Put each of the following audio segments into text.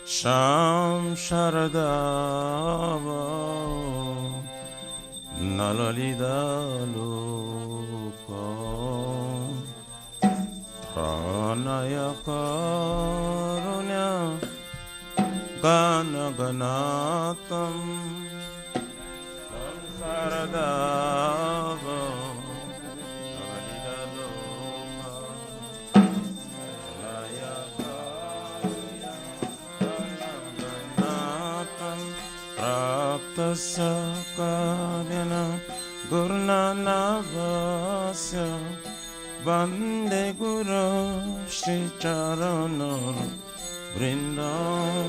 Sham Sharadava Nalalida Luka Pranaya Karunya Gana Ganatam Sharadava Nalalida Luka Pranaya Sapkadyana Gurnanavasya Vande Guru Shri Charana Vrindam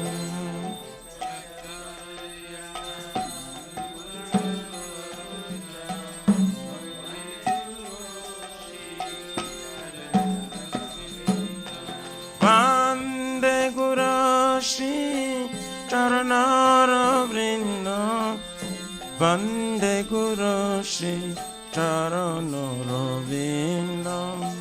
Vande Guru Shri Charana Vrindam Vande Guru Shri Charana Vrindam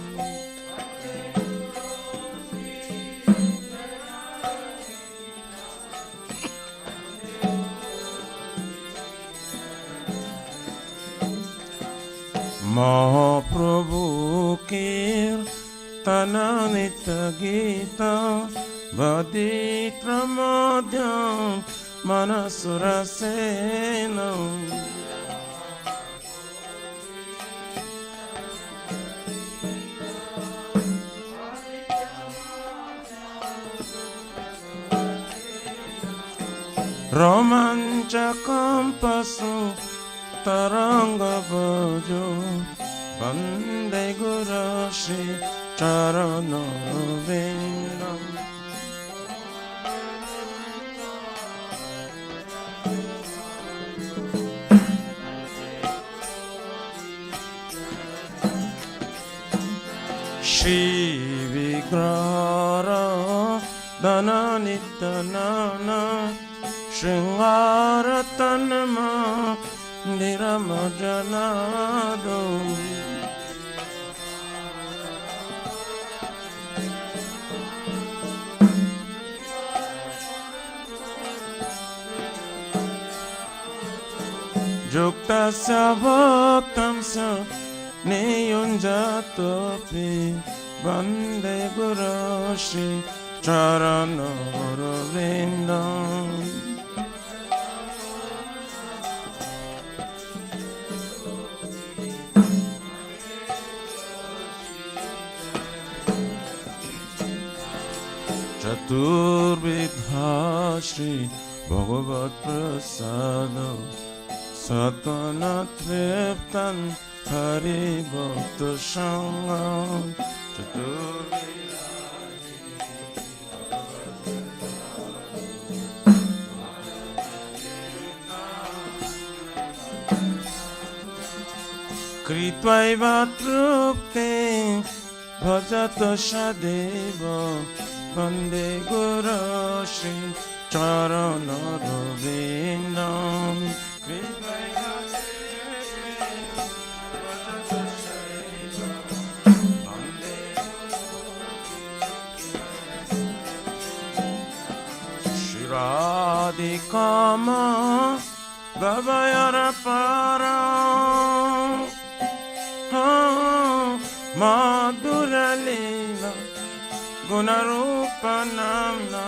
Mahaprabhu Kirtana Nitya Gita Vaditra Madhyam Manasura Senam Romanchakam Pasu Taranga Bhajo Vande Guru Shri Charana Vrindam Shri Vigrara Dana Nitanana Shringara Tanama Niramajanado Juktasya Bhaktamsa Niyunjatopi Vande Guru Shri Charana Vrindam Chaturvidha Shri Bhagavat Prasada Satana Triptan Hari Bhakta Sangam Chaturvidha Kritvaiva Trupte Bhajata Shadeva Vande Guru Shri Charana Vrindam Kritvaiva Trupte Vande Shri Radhikama Gavayara Para Madhura Leela Gunarupa Namna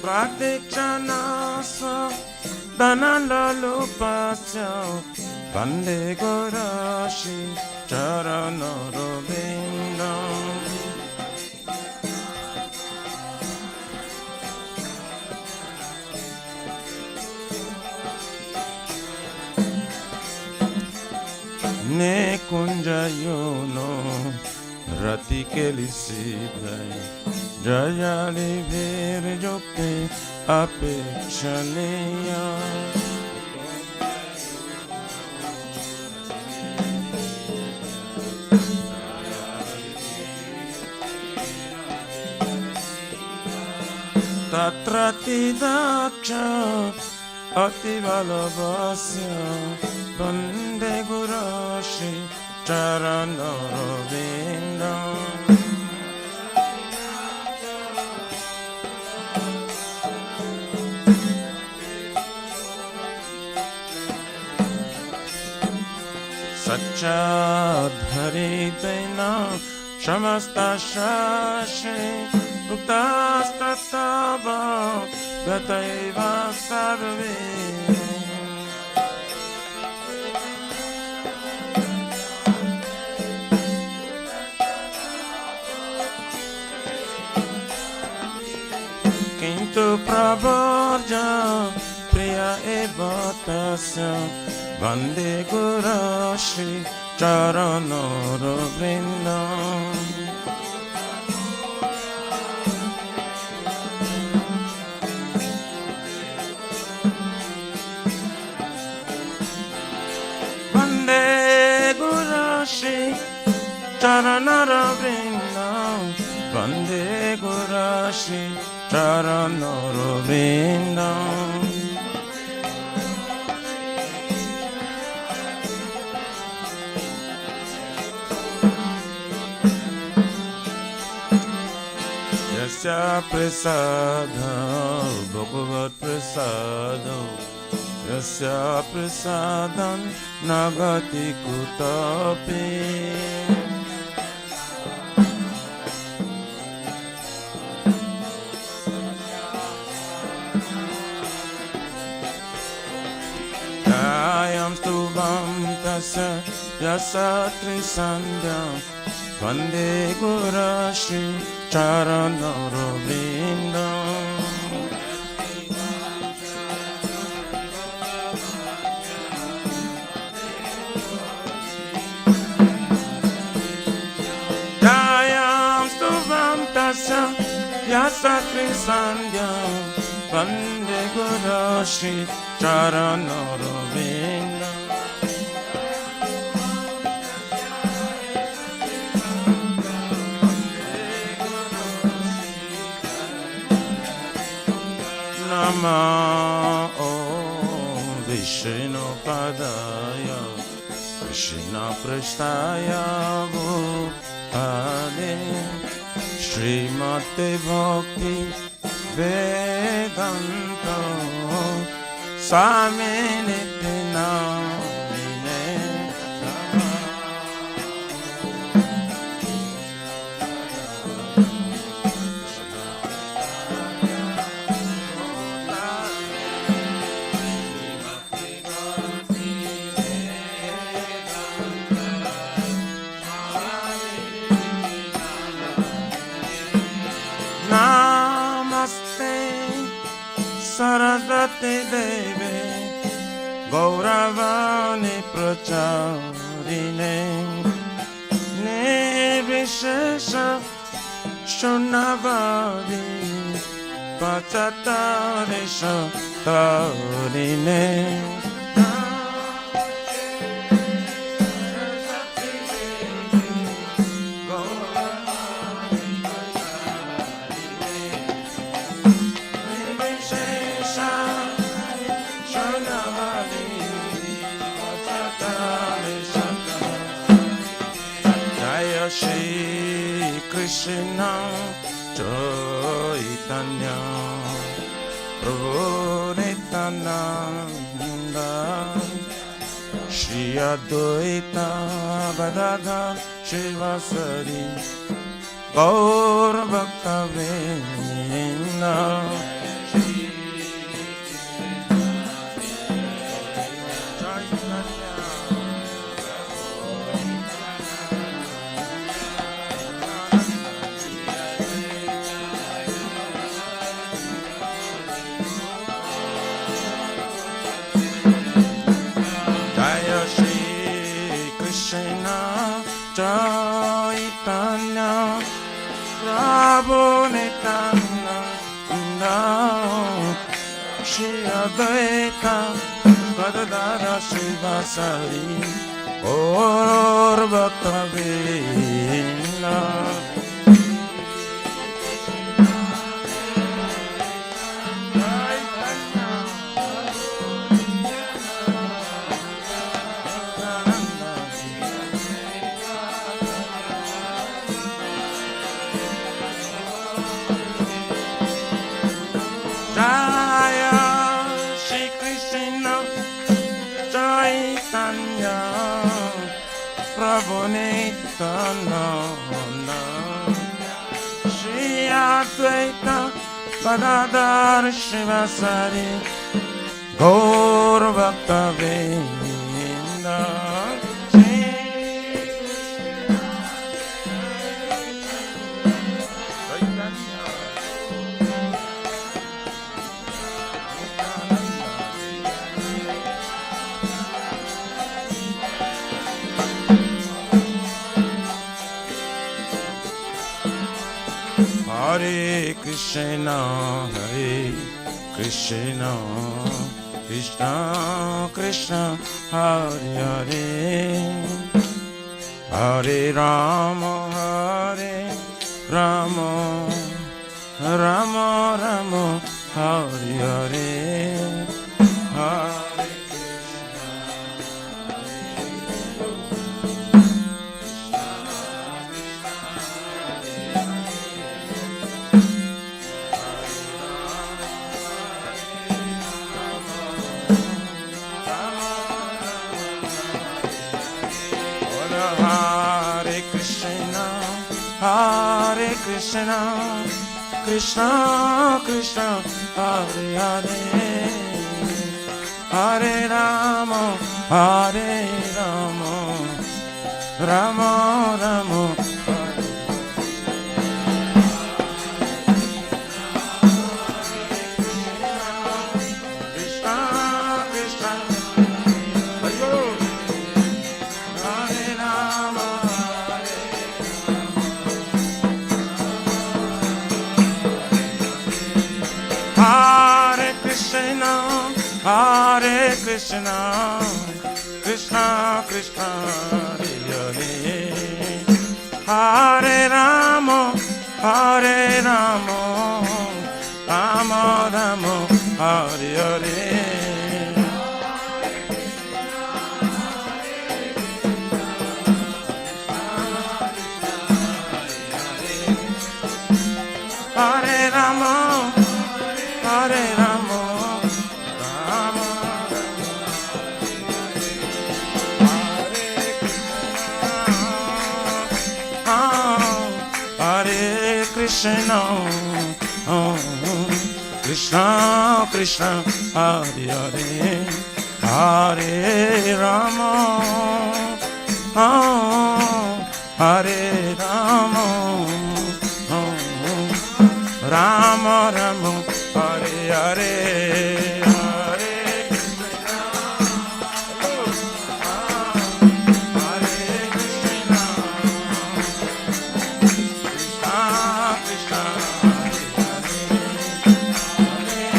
Pratikshana Danandalupasya Vande Guru Shri Charana Vrindam Ne kunjayono Rati Kelisidai Jayali Vir Jokte Apekshaneya तत्रति दक्ष अति भालोबास्य वन्दे गुरु श्री चरणरविन्द सच्चाधरितेन समस्तशास्त्रे उक्तास्तव गतैव सर्वे किन्तु प्रवर्ज प्रिय एव तस्य वन्दे गुरु श्री चरणरविन्द वन्दे गुरु श्री चरणरविन्द वन्दे गुरु श्री चरणरविन्द यस्य प्रसादो भगवत् प्रसादो यस्य प्रसादं न गति कुतोऽपि कायं स्तुवं तस्य यस्य त्रिसन्ध्यं वन्दे गुरु श्री चरणरविन्द कायं स्तुवं तस्य यस्य त्रिसन्ध्यं वन्दे गुरु Shri चरणरविन्द Namo Vishnupadaya Krishna Prasthaya Bhutale Srimate Bhakti Vedanta Swamine Namine Namaste Saraswati Devi Gauravani Pracharine Nirvishesha Shunavadi Pachatarisha Tarine Shri Krishna Chaitanya Prabhu Nityananda Shri Advaita Gadadhar Shivasari Gaur Bhakta Vrinda Chaitanya Prabhu Nityananda Shri Advaita Gadadhara Shivasari Gaur Bhakta Vrinda bonita nona Shri Advaita Gadadhar Shivasari Gaur Bhakta Vrinda Hare Krishna, Krishna Krishna, Hare Hare, Hare Rama, Rama, Rama Rama, Hare Hare, Hare Hare Krishna, Krishna Krishna, Hare Hare, Hare Rama, Rama Rama, Krishna Krishna, Hare Rama. Hare Krishna, Krishna Krishna, Hare Hare, Hare Rama, Rama Rama, Hare Hare. Hare Rama, Hare Rama, Rama Rama, Hare Krishna, Krishna Krishna, Hare Hare, Hare Rama, Hare Rama, Rama Rama, Hare Hare, Hare Krishna, Hare Krishna, Krishna Krishna, Hare Hare, Hare Rama, Hare Rama.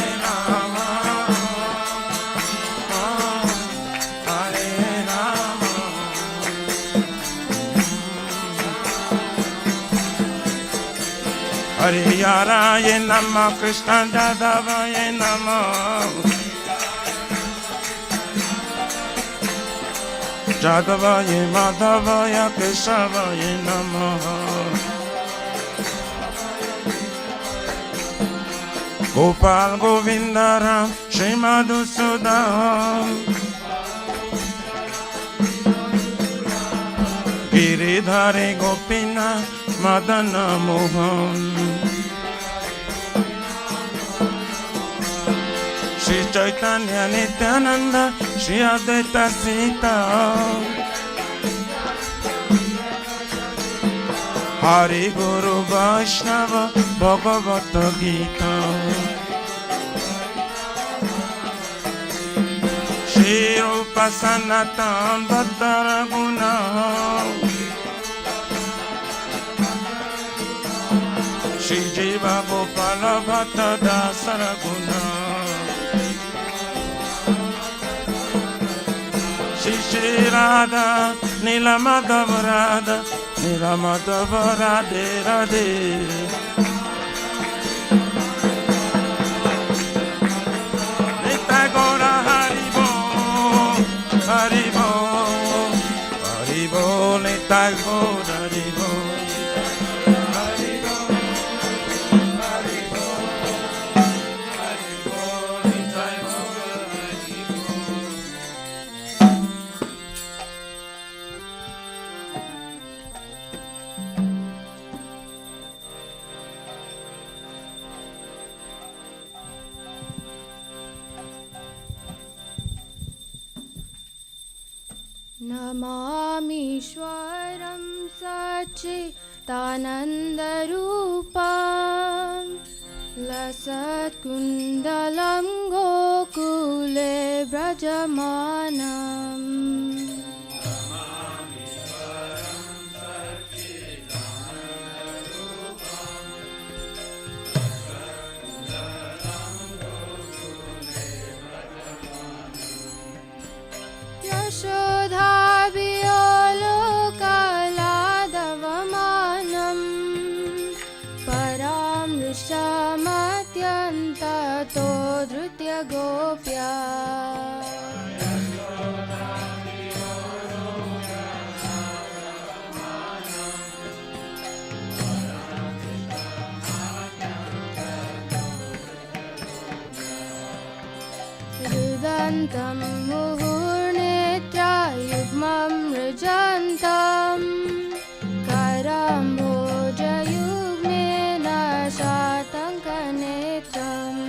Hare Yaraya Namah, Krishna Dadavaya Namah, Jadavaya Madhavaya Keshavaya Namah, Gopal Govindaram Shri Madhusudam, Giridhari Gopina Madana Mohan, Shri Chaitanya Nityananda, Shri Advaita Sita, Hari Guru Vaishnava Bhagavata Gita, Shri Rupa Sanatan Bhattara Guna, Shri Jiva Gopala Bhatta Dasara Guna, Shri Radha Nila Madhava Radha, Nila Madhava Radhe Radhe, Nitai Gaura Haribo, Haribo, Haribo, Nitai Gaura Haribo. नमामीश्वरं सच्चिदानन्दरूपं लसत्कुण्डलं गोकुले व्रजमानम् यशोधाभियोलोकलादवमानं परामृष्टमत्यन्ततो धृत्य Gopya रुदन्तं मुहुर्नेत्रायुग्मं मृजन्तं करम्भोजयुग्मेन शातङ्कनेत्रम्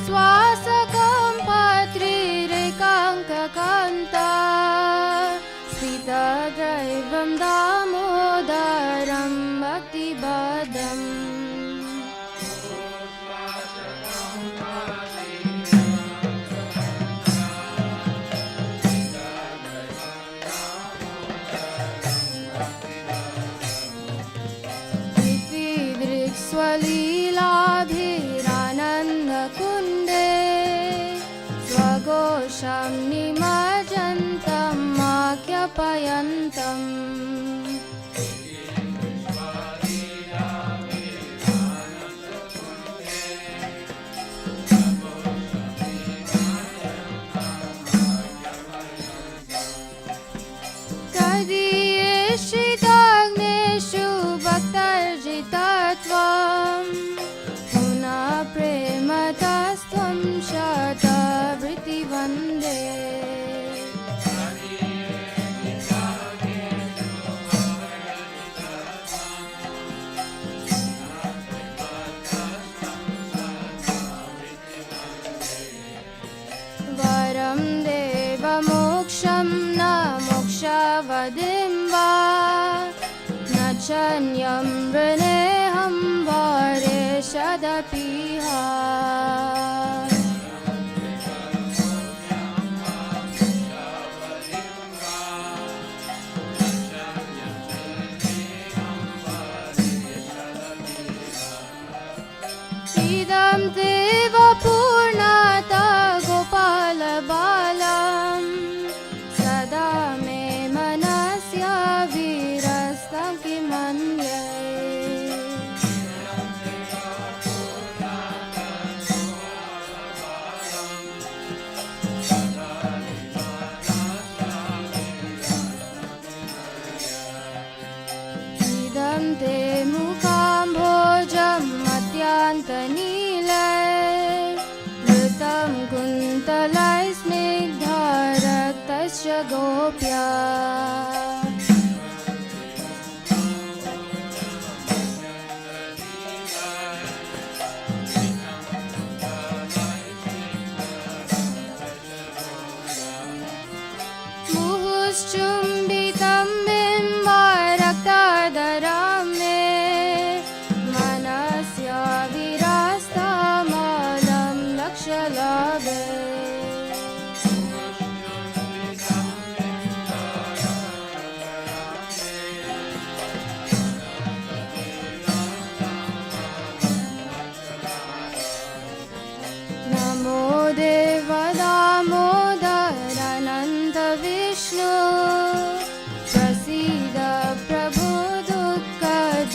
मुहुस्वासकं पत्रिरेकाङ्ककान्ता स्थितदैवं दामोदरं भक्तिबद्धम् स्वलीलाभिरानन्दकुण्डे स्वघोषं निमज्जन्तं आख्यापयन्तम् तदीयेषिताग्नेषु भक्तर्जितत्वं पुनः प्रेमतस्त्वं शतवृत्तिवन्दे वरं देवमोक्षं न मोक्षवदिं वा न चन्यं वृणेऽहं वारेशदपीह इदं देव पूर्णता गोपालबालं सदा मे मनस्य विरस्तं किमन्ये इदं ते मुखाम्भोजम् अत्यन्तनीलैर्वृतं कुन्तलैस्निग्धरक्तस्य गोप्या मुहुश्चुम्बितं बिम्बरक्तादरां मे मनस्य विरास्तामलं लक्ष्यलाभे नमो देव दामोदरानन्द विष्णु प्रसीद प्रभो दुःखजलधिमग्नम्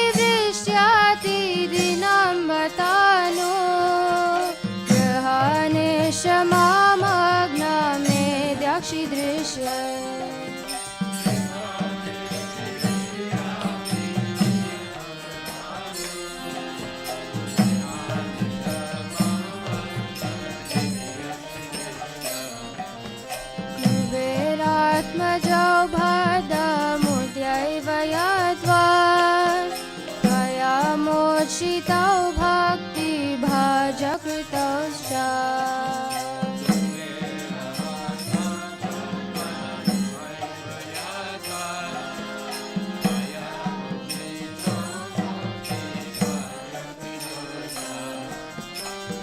कृपादृष्टिवृष्ट्याति दिनं बतानो भजौ भद्रमुद्यैव यद्वा त्वया मोक्षितौ भक्तिभाजकृतश्च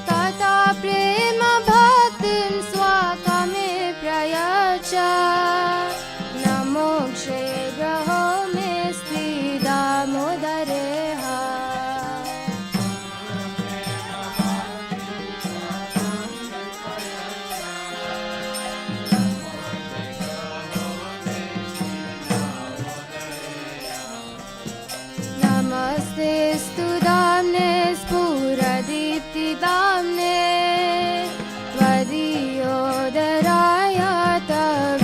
तथा प्रेम भक्तिं स्वाकमे प्रयच्छ न मोक्षे ग्रहो मे दामोदरेह नमस्ते स्तुदाम्ने स्फुरदीप्तिदाम्ने त्वदीयोदराय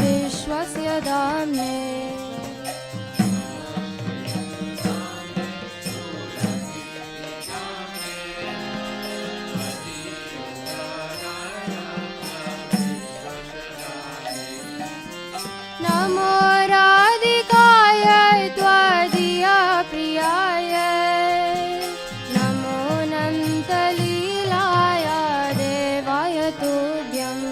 विश्वस्य दाम्ने नमो राधिकाय त्वदीया प्रियाय नमो नन्तलीलाय देवाय तुभ्यम्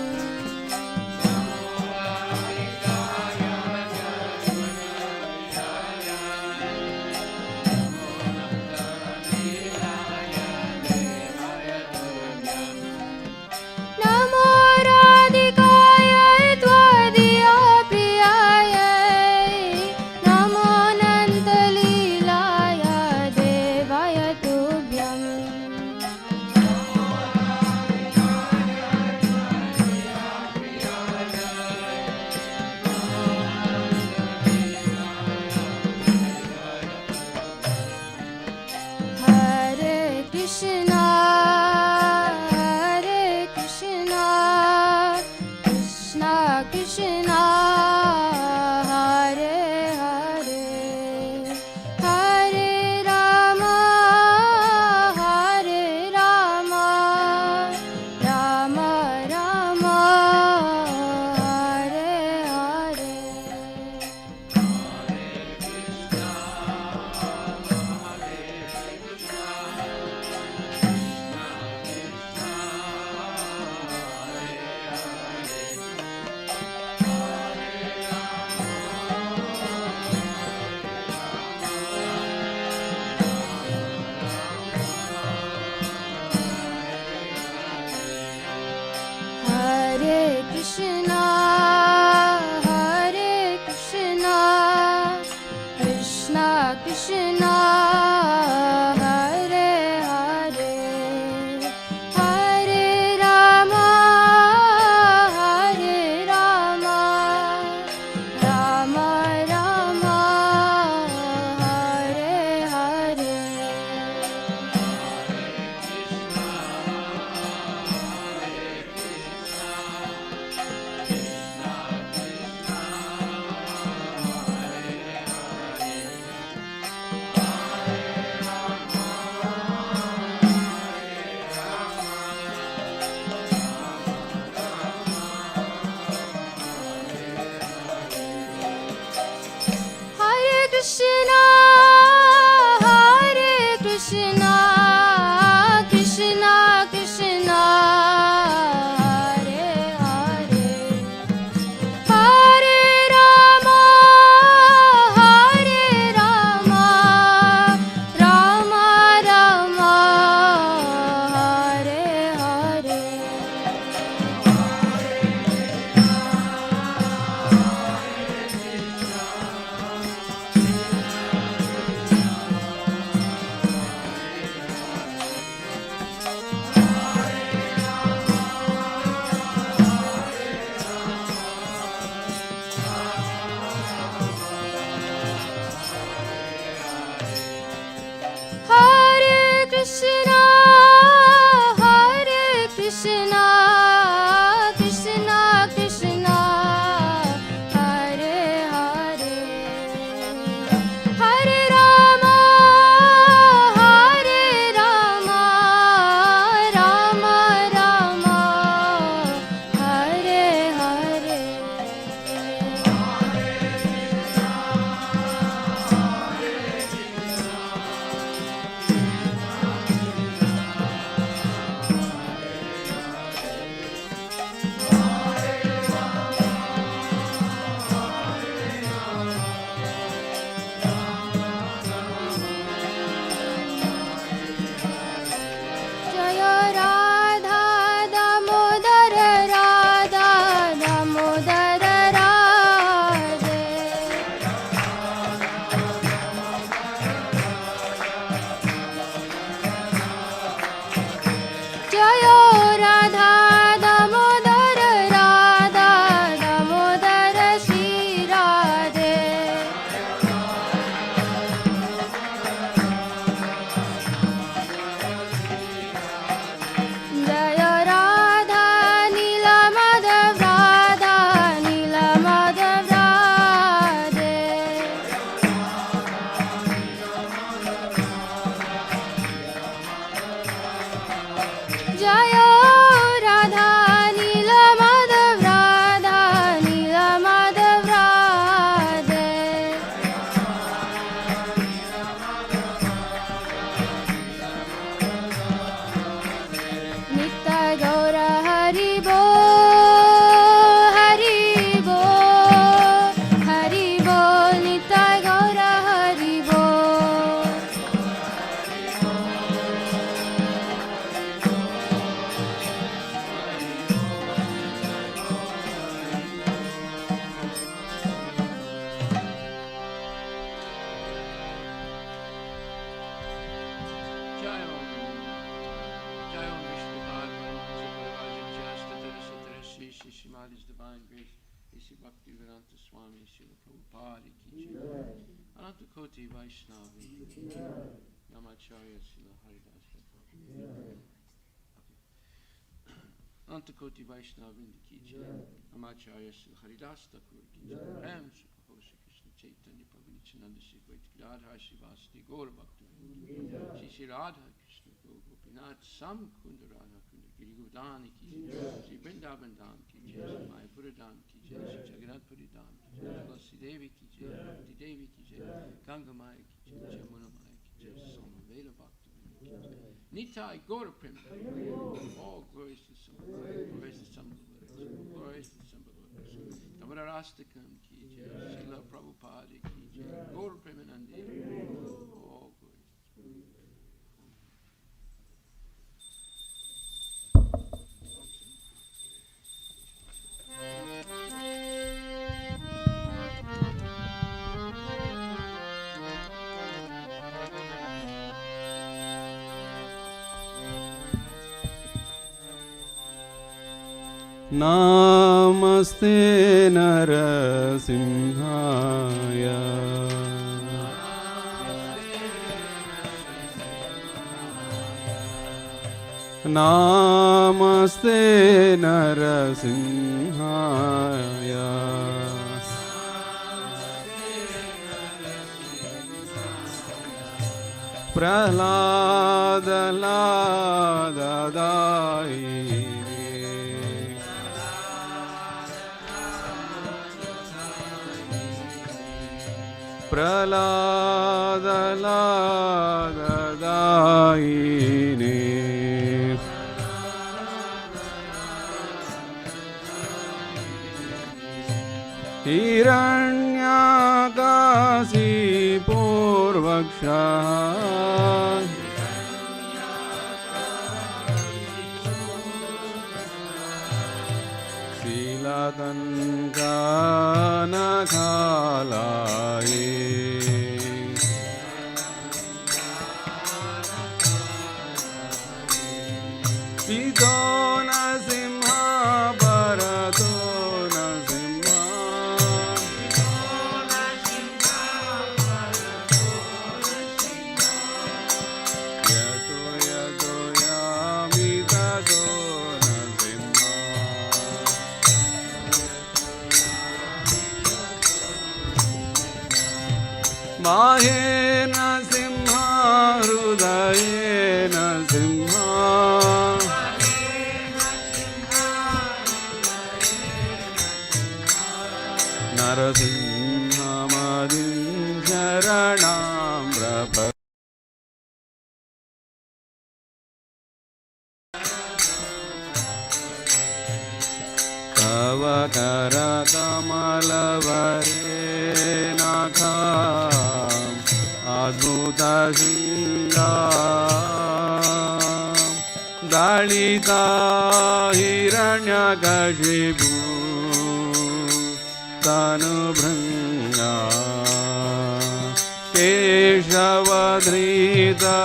नमो राधिकाय त्वदीया प्रियाय नमो नन्तलीलाय देवाय तुभ्यम् हरे कृष्णा कृष्णा कृष्णा हरे हरे हरे राम राम राम हरे हरे जय राधा नील माधव राधा नील माधव राधे नित्य गौर हरि बो नित्य गौर हरि बो His divine grace, Isi Bhaktivedanta Swami, Srila Prabhupada ki jai. Ananta Koti Vaishnavi ki jai. Namacharya Srila Haridas Thakur. Ananta Koti Vaishnavi ki jai. Namacharya Srila Haridas Thakur ki jai. Ram Sukho Shri Krishna Chaitanya Prabhu Nityananda Shri Advaita Radha Shri Vasudeva Gaura Bhaktivinoda Shri Shri Radha Krishna Gopinath Sam Kunda Radha Kunda Giri Govardhana ki jai. Shri Vrindavan Dham ki jai. Shri Mayapura Dham ki jai. Shri Jagannath Puri Dham ki jai. Tulsi Devi ki jai. Bhakti Devi ki jai. Ganga Maya ki jai. Jamuna Maya ki jai. Samaveda Bhaktivinoda ki jai. Nitai Gaura Prema. All glories to Samaveda. Glories to Samaveda. Glories to Samaveda. Tamara Rastakam ki jai. Srila Prabhupada ki jai. Gaura Premanandi. All glories. Namaste Narasimhaya Namaste Narasimhaya Prahlada Lada Dai Prahlada Lada Daine Hiranyakasi Purvaksha Silatangana Khalaye Pito Nasimha Bharato Nasimha Yato Yato Yamita Do Nasimha Mahe Nasimha Hrudaye Nasimha Narasimhamadin Sharanam Prapad Tavakara Kamalavare Nakham Adbhuta Singam Dalita Hiranyakashipu Tanubhranga Keshavadhrita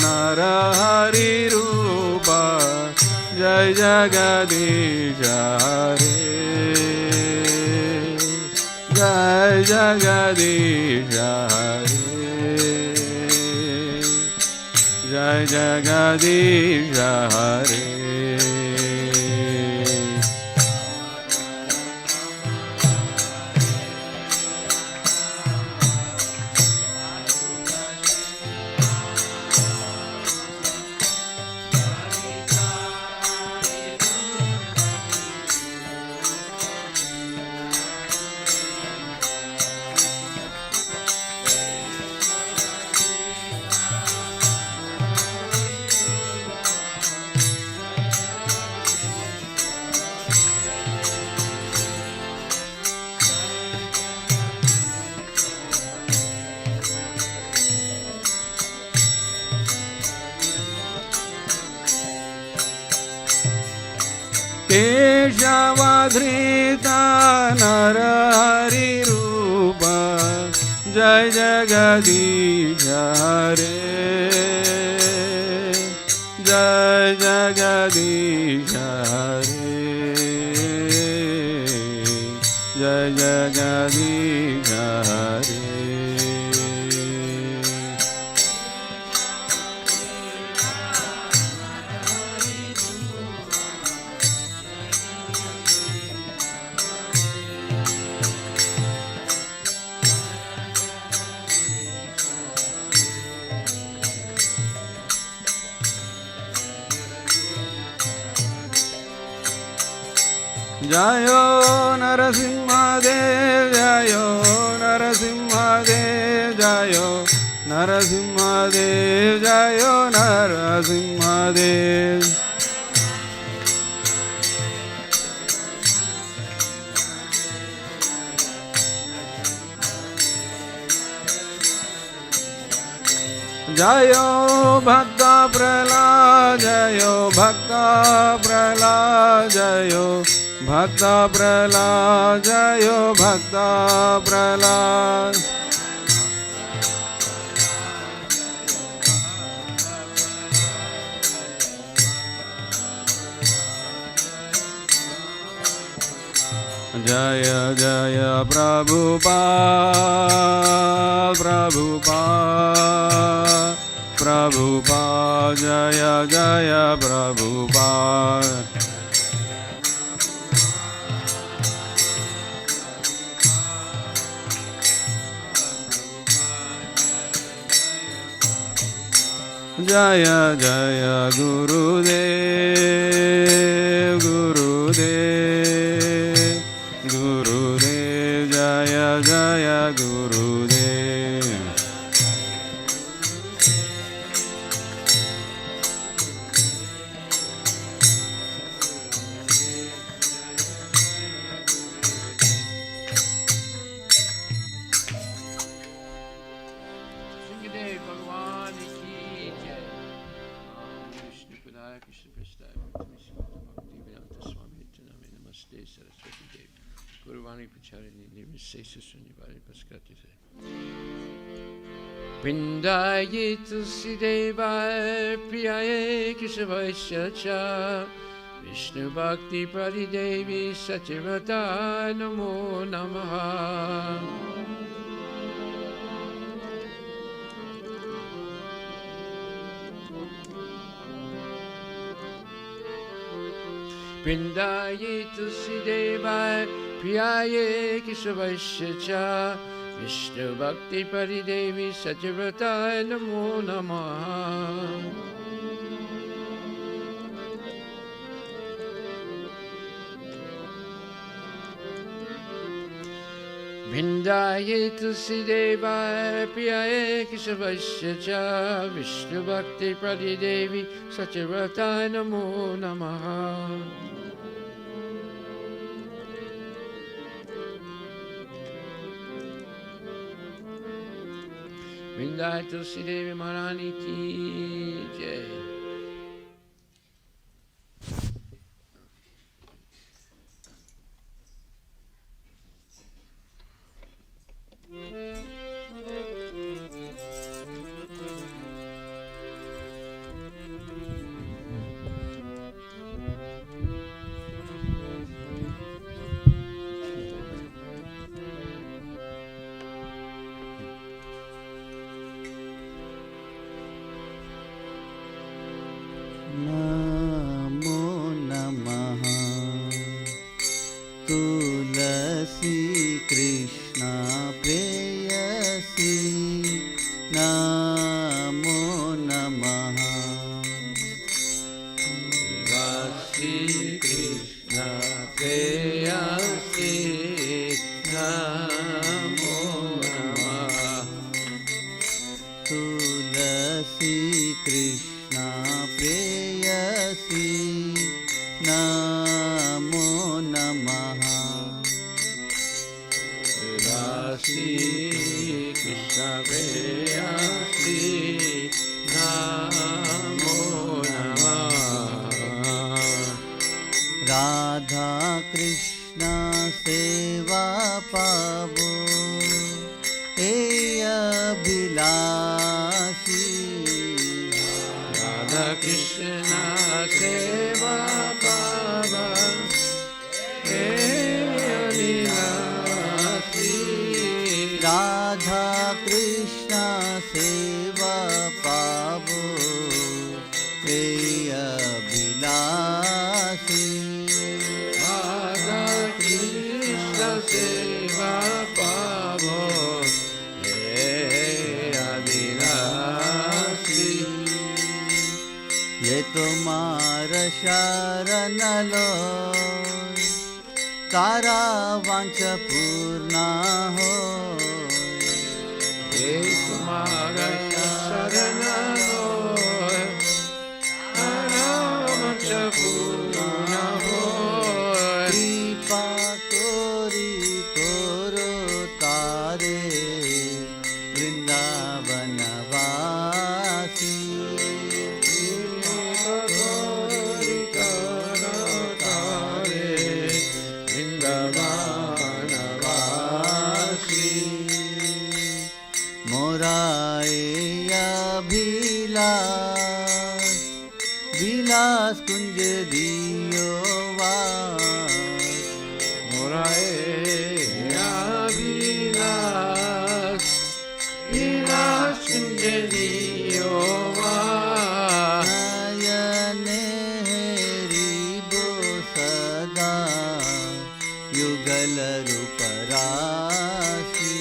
Narahari Rupa Jai Jagadisha Hare Jai Jagadisha Hare Jai Jagadisha Hare वृषावधृता Narhari रूप जय जगदीश हरे जय जगदीश हरे जय जगदीश हरे जयो नरसिंहदेव जयो नरसिंहदेव जयो नरसिंहदेव जयो नरसिंहदेव जयो भक्त प्रहलाद जयो भक्त प्रहलाद जयो भक्त प्रहलाद जयो भक्त प्रहलाद जय जय प्रभुपाद प्रभुपाद प्रभुपाद जय जय प्रभुपाद जय जय गुरुदेव गुरुदेव गुरुदेव जय जय गुरुदेव Vrindaye tulsi devaya priyaye keshavasya cha Vishnu bhakti pradidevi satyavata namo namaha Vrindaye tulsi devaya priyaye keshavasya cha Vishnu Bhakti Paridevi Satyavrataya Namo Namaha Vrindaye Tulsi Devaya Priyaye Keshavasya cha Vishnu Bhakti Paridevi Satyavrataya Namo Namaha Vrindaye Tulsi Devi Maharani ki jai. नमो नमः तुलसी कृष्ण प्रेयसी नमो नमः तुलसी कृष्ण प्रेयसी नमो नमः तुलसी कृष्ण प्रेयसी नमो नमः तुलसी कृष्ण प्रेयसी नमो नमः राधा राधा कृष्ण सेवा पावो हे अभिलाषी राधा कृष्ण सेवा पावा हे अभिलाषी राधा कृष्ण सेवा पावो हे अभिलाषी राधा कृष्ण सेवा पावो हे अभिलाषी ये तुम्हार शरण लो तारा वांछ पूर्ण हो हे तुम्हारा शरण लो रामच पूर्ण हो कृपा तोरी तोरो तारे वृंदावन वासी विलास विलास कुंज दियो वास मोराए विलास विलास कुंज दियो वास नयने हेरिबो सदा युगल रूप राशि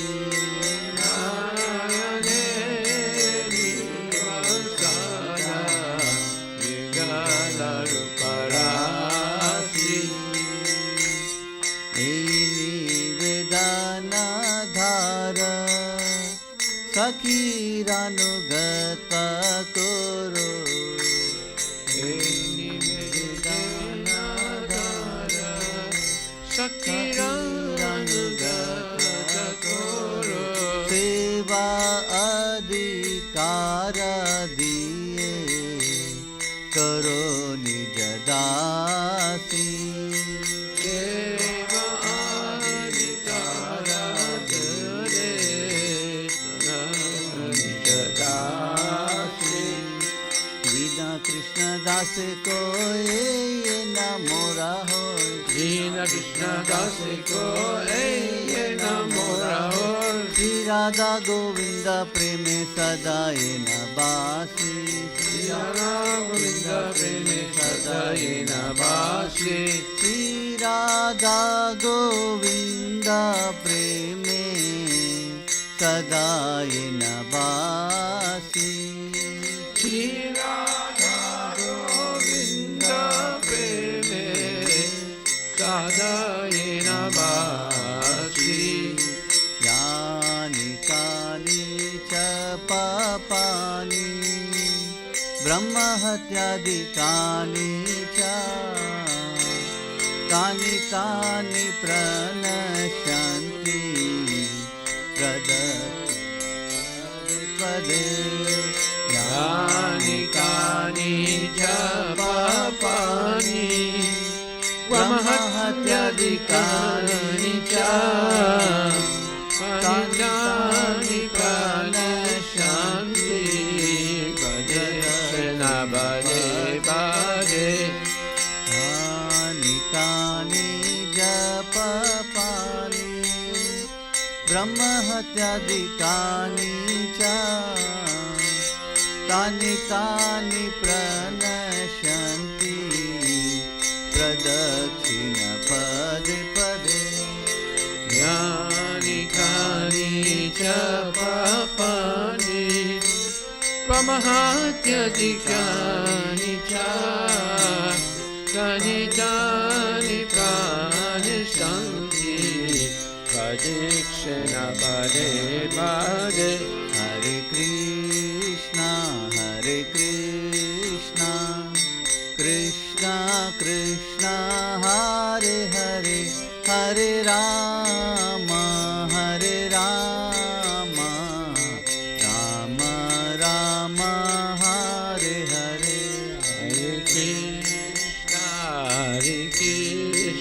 सखीरानुगत करो सखीरानुगत करो सेवा अधिकार दिए करो निज दासी कृष्ण दास को ये न मोरा हो दीन कृष्ण दास को ये न मोरा हो श्री राधा गोविंद प्रेम सदा ये न बासी श्री राधा गोविंद प्रेम सदा ये न बासी श्री राधा गोविंद प्रेम सदा ये न बासी श्री राधा गोविंद प्रेम सदा ये न बासी यानि कानि च पापानि ब्रह्म हत्यादिकानि च तानि तानि प्रणश्यन्ति पदे यानि कानि च पापानि ब्रह्महत्यादिकानि च तानि प्रणश्यन्ति भजे कृष्ण भजे भजे यानि कानि जप पानि ब्रह्म हत्यादिकानि च तानि तानि प्रणश्यन्ति प्रदक्षिण पदे पदे यानि कानि च पापानि ब्रह्महत्यादिकानि च तानि तानि प्रणश्यन्ति भजे कृष्ण भजे भजे हरे कृष्णा कृष्णा कृष्णा हरे हरे हरे राम राम राम हरे हरे Hare Krishna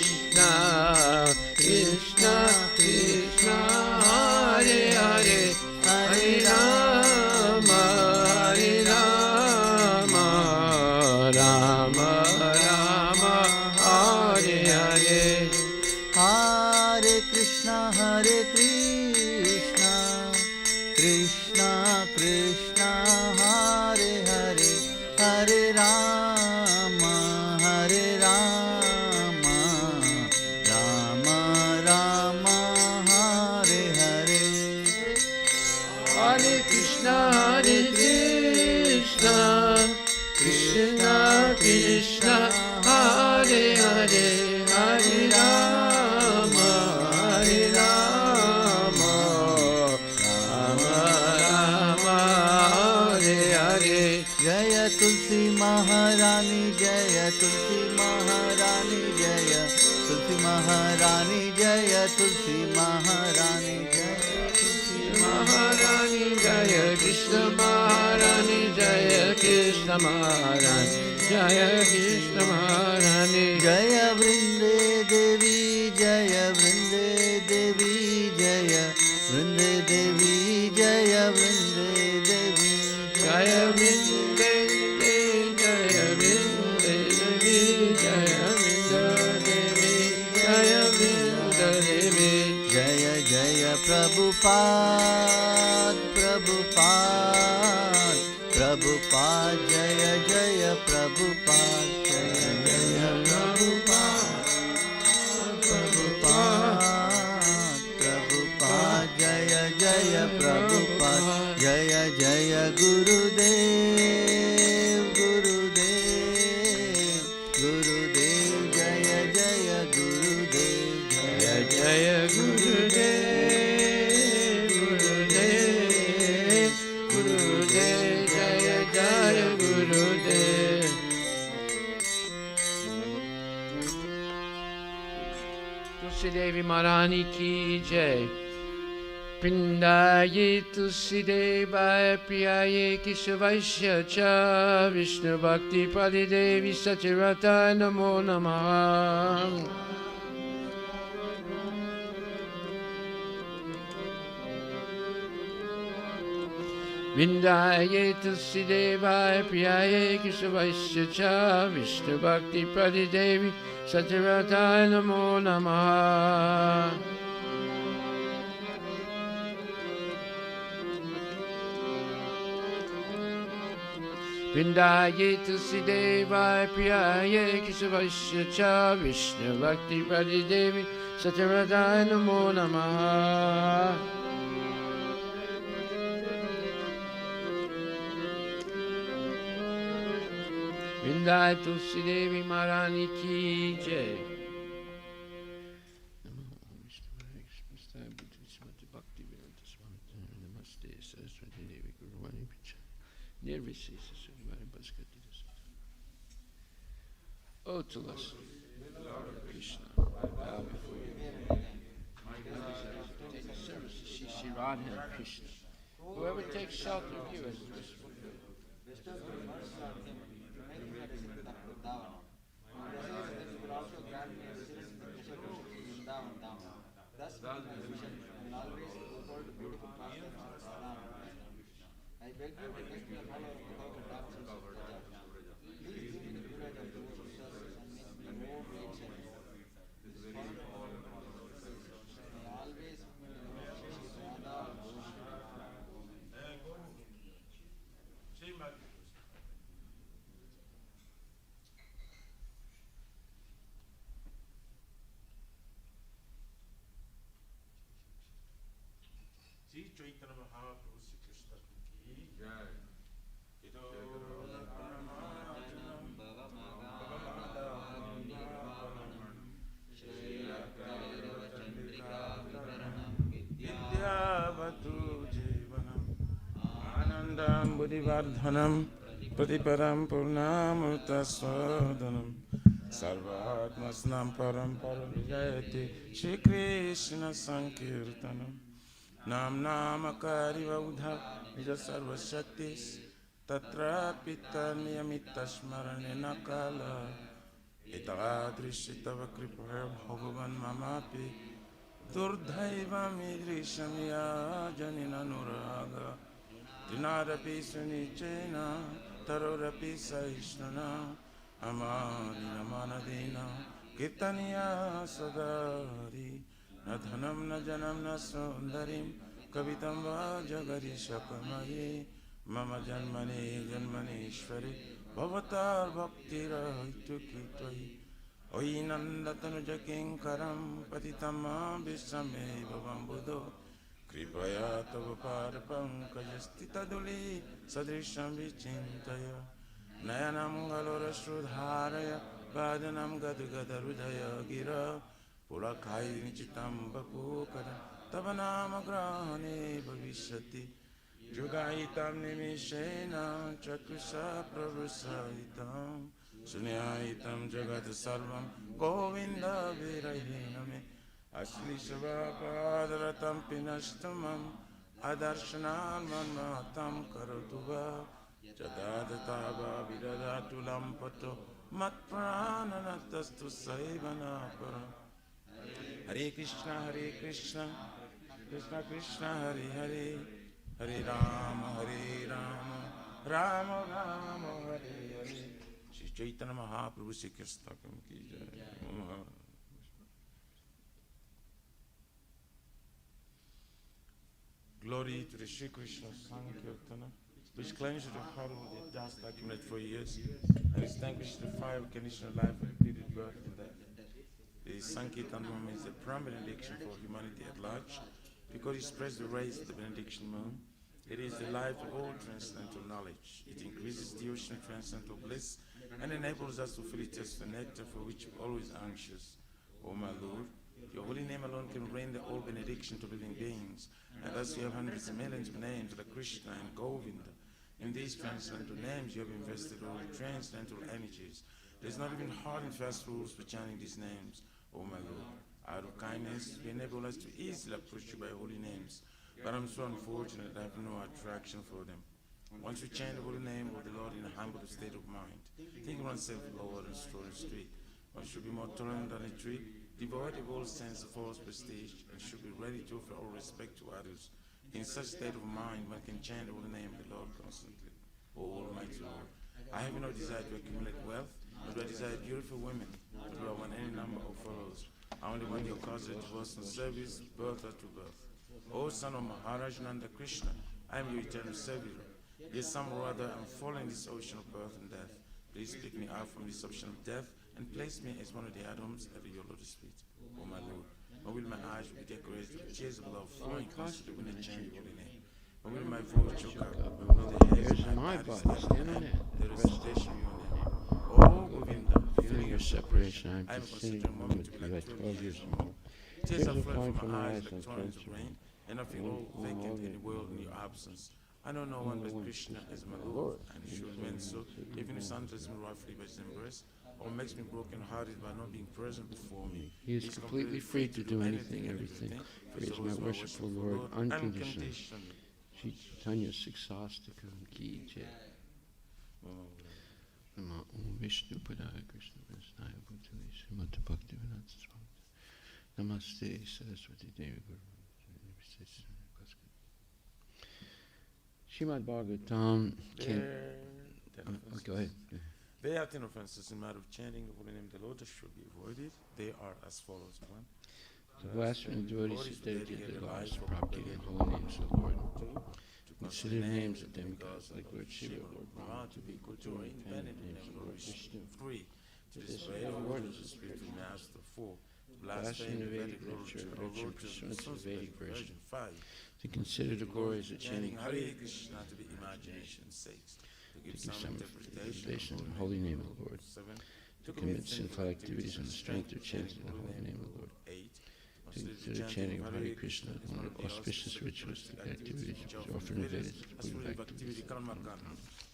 जय तुलसी महारानी जय तुलसी महारानी जय तुलसी महारानी जय तुलसी महारानी जय कृष्ण महारानी जय कृष्ण महारानी जय कृष्ण महारानी जय वृंदे देवी जय वृंदे देवी जय वृंदे देवी जय वृंदे देवी जय वृंदे जय वृंदे देवी जय वृंदे देवी जय वृंदे देवी जय जय प्रभुपाद प्रभुपाद प्रभुपाद जय जय प्रभुपाद जय जय प्रभुपाद प्रभुपाद प्रभुपाद जय जय प्रभुपाद जय जय गुरुदेव गुरुदेव गुरुदेव जय जय गुरुदेव जय जय गुरुदेव गुरुदेव गुरुदेव जय जय गुरुदेव तुलसी देवी महारानी की जय पिंडाये तुलसी देवाय प्रियाये केशवस्य च विष्णु भक्ति पदे देवी सचिरताय नमो नमः विंदाये तुलसी देवाय प्रियाये केशवस्य च विष्णु भक्ति पदे देवी सचिरताय नमो नमः विंदाये तुलसी देवाय प्रियाये केशवस्य च विष्णु भक्ति पदे देवी सचिरताय नमो नमः विंदाये तुलसी देवी महारानी की जय नमस्ते सरस्वती देवी गुरुवाणी निर्विशेष Oh, Tulasi, Krishna, bow before you. Take the service of Shri Radha and Krishna. Whoever takes shelter of you as his wish fulfilled. I beg you to make me a follower of the path of darkness of Praja. Please give me the privilege of devotional service and make me more great service. May always Shri Radha Sri Chaitanya Mahaprabhu Sri Krishna ki jai. Ito Brahmajanam Bhagavamadam Nirvamanam Shri Chandrika Vivaranam Vidyavatu Jivanam Anandam Buddhivardhanam Pratiparam Purnamurta Swadanam Sarvatmasnam Param Param Jayati Shri Krishna Sankirtanam Nam Namakari Vaudha Nija Sarva Shaktis Tatra Pita Niyamita Smaranena Kala Itadrishitava Kripa Bhagavan Mamapi Durdhaiva Midrishamya Janina Nuraga Dinarapi Sunichena Tarorapi Saishnana Amani Namanadina Kirtaniya Sadari न धनम न जनम न सौंदर्यम कवितम वा जगदीशकमये मम जन्मने जन्मनेश्वरे भवतार भक्तिरहितुकी त्वयि ओयि नन्दतनुजकिङ्करं पतितं मां विस्मये भवं बुधो कृपया तव पादपङ्कजस्थितदुली सदृशं विचिन्तय नयनं गलोरश्रुधारय वादनं गद्गदहृदय गिरा पुलकायिनिचितं बपूकरं तव नाम ग्रहणे भविष्यति युगायितं निमिषेण चक्षुषा प्रवृषयितं Sunyaitam Jagat Sarvam Govinda Virahiname Ashlishavapadaраtam Pinashtamam Adarshanan Manmatam Karotuva Jadadhatava Vidadatulam Pato Matprananatastu Saivanaparam Hare Krishna, Krishna Krishna, Hare Hare, Hare Rama, Rama Rama, Hare Hare. Shri Chaitanya Mahaprabhu Shri Krishna ki jai. Glory to the Shri Krishna Sankirtana, which cleanses the heart of the dust accumulated for years, and extinguishes the fire of conditional life and repeated birth and death. The Sankirtana is a prime benediction for humanity at large, because it spreads the rays of the benediction moon. It is the light of all transcendental knowledge. It increases the ocean of transcendental bliss and enables us to fully taste the nectar for which we're always anxious. O my Lord, your holy name alone can render all benediction to living beings, and thus you have hundreds of millions of names like Krishna and Govinda. In these transcendental names you have invested all the transcendental energies. There is not even hard and fast rules for chanting these names. O my Lord, out of kindness, you enable us to easily approach you by holy names, but I'm so unfortunate I have no attraction for them. Once we chant the holy name of the Lord in a humble state of mind, think oneself lower and strolling straight, one should be more tolerant than a tree, devoid of all sense of false prestige, and should be ready to offer all respect to others. In such state of mind, one can chant the holy name of the Lord constantly. O Almighty Lord, I have no desire to accumulate wealth, nor do I desire beautiful women, nor do I want any number of followers. I only want your cause of devotional service, birth after birth. O son of Maharaj Nanda Krishna, I am your eternal Savior. Yet somehow or other I am falling in this ocean of birth and death. Please pick me out from this ocean of death and place me as one of the atoms at your lotus feet. O my Lord, when will my eyes be decorated with tears of love flowing constantly when I chant your holy name? When will my voice choke up? When will the hairs of my body stand on end? The recitation of your name. O Govinda, Feeling your separation, I am considering a moment to be like 12 years old. Tears are flowing from my eyes like torrents of rain, and I feel all vacant in the world in your absence. I know no one but Krishna as my Lord, and he should remain so, even if Santa me roughly by his embrace, or makes me broken-hearted by not being present before me. He is completely free to do anything, everything, for he is my worshipful Lord, unconditionally. Shri Chaitanya Siksastakam Ki Jai. Namo Vishnu Padaya Krishna Vasnaya Bhutale Srimata Bhaktivedanta Swami. Namaste Saraswati Devi Guru. Srimad Bhagavatam. Go ahead. There are 10 offenses in matter of chanting the holy name of the Lord that should be avoided. They are as follows. 1. The blasphemous devotees who dedicate their lives to propagating the holy names of the Lord. To consider the names of demigods like Lord Shiva, Lord Brahma, to be cultural independent names of Lord Vishnu. 3. To display the word of the spiritual master. 4. Blaspheme the Vedic literature pursuant to the Vedic version. 5. To consider the glories of chanting Hare Krishna to be imagination's sakes. To give some interpretation of the holy name of the Lord. 7. To commit sinful activities on the strength of chanting the holy name of the Lord. 8. To consider chanting of Hare Krishna one of the auspicious ritualistic activities which is often in Vedas including activities.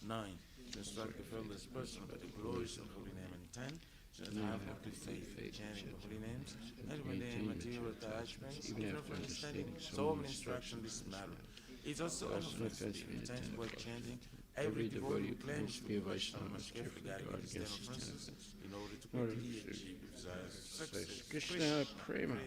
9. To instruct the fearless person by the glories of the holy name. And 10. To have complete faith in chanting the holy names and maintain material attachments, even after understanding so many instructions this matter. It's also offensive in intense word chanting. Every devotee who claims to be a Vaishnava must carefully guard against these offenses in order to quickly achieve the desired success. Krishna Prema.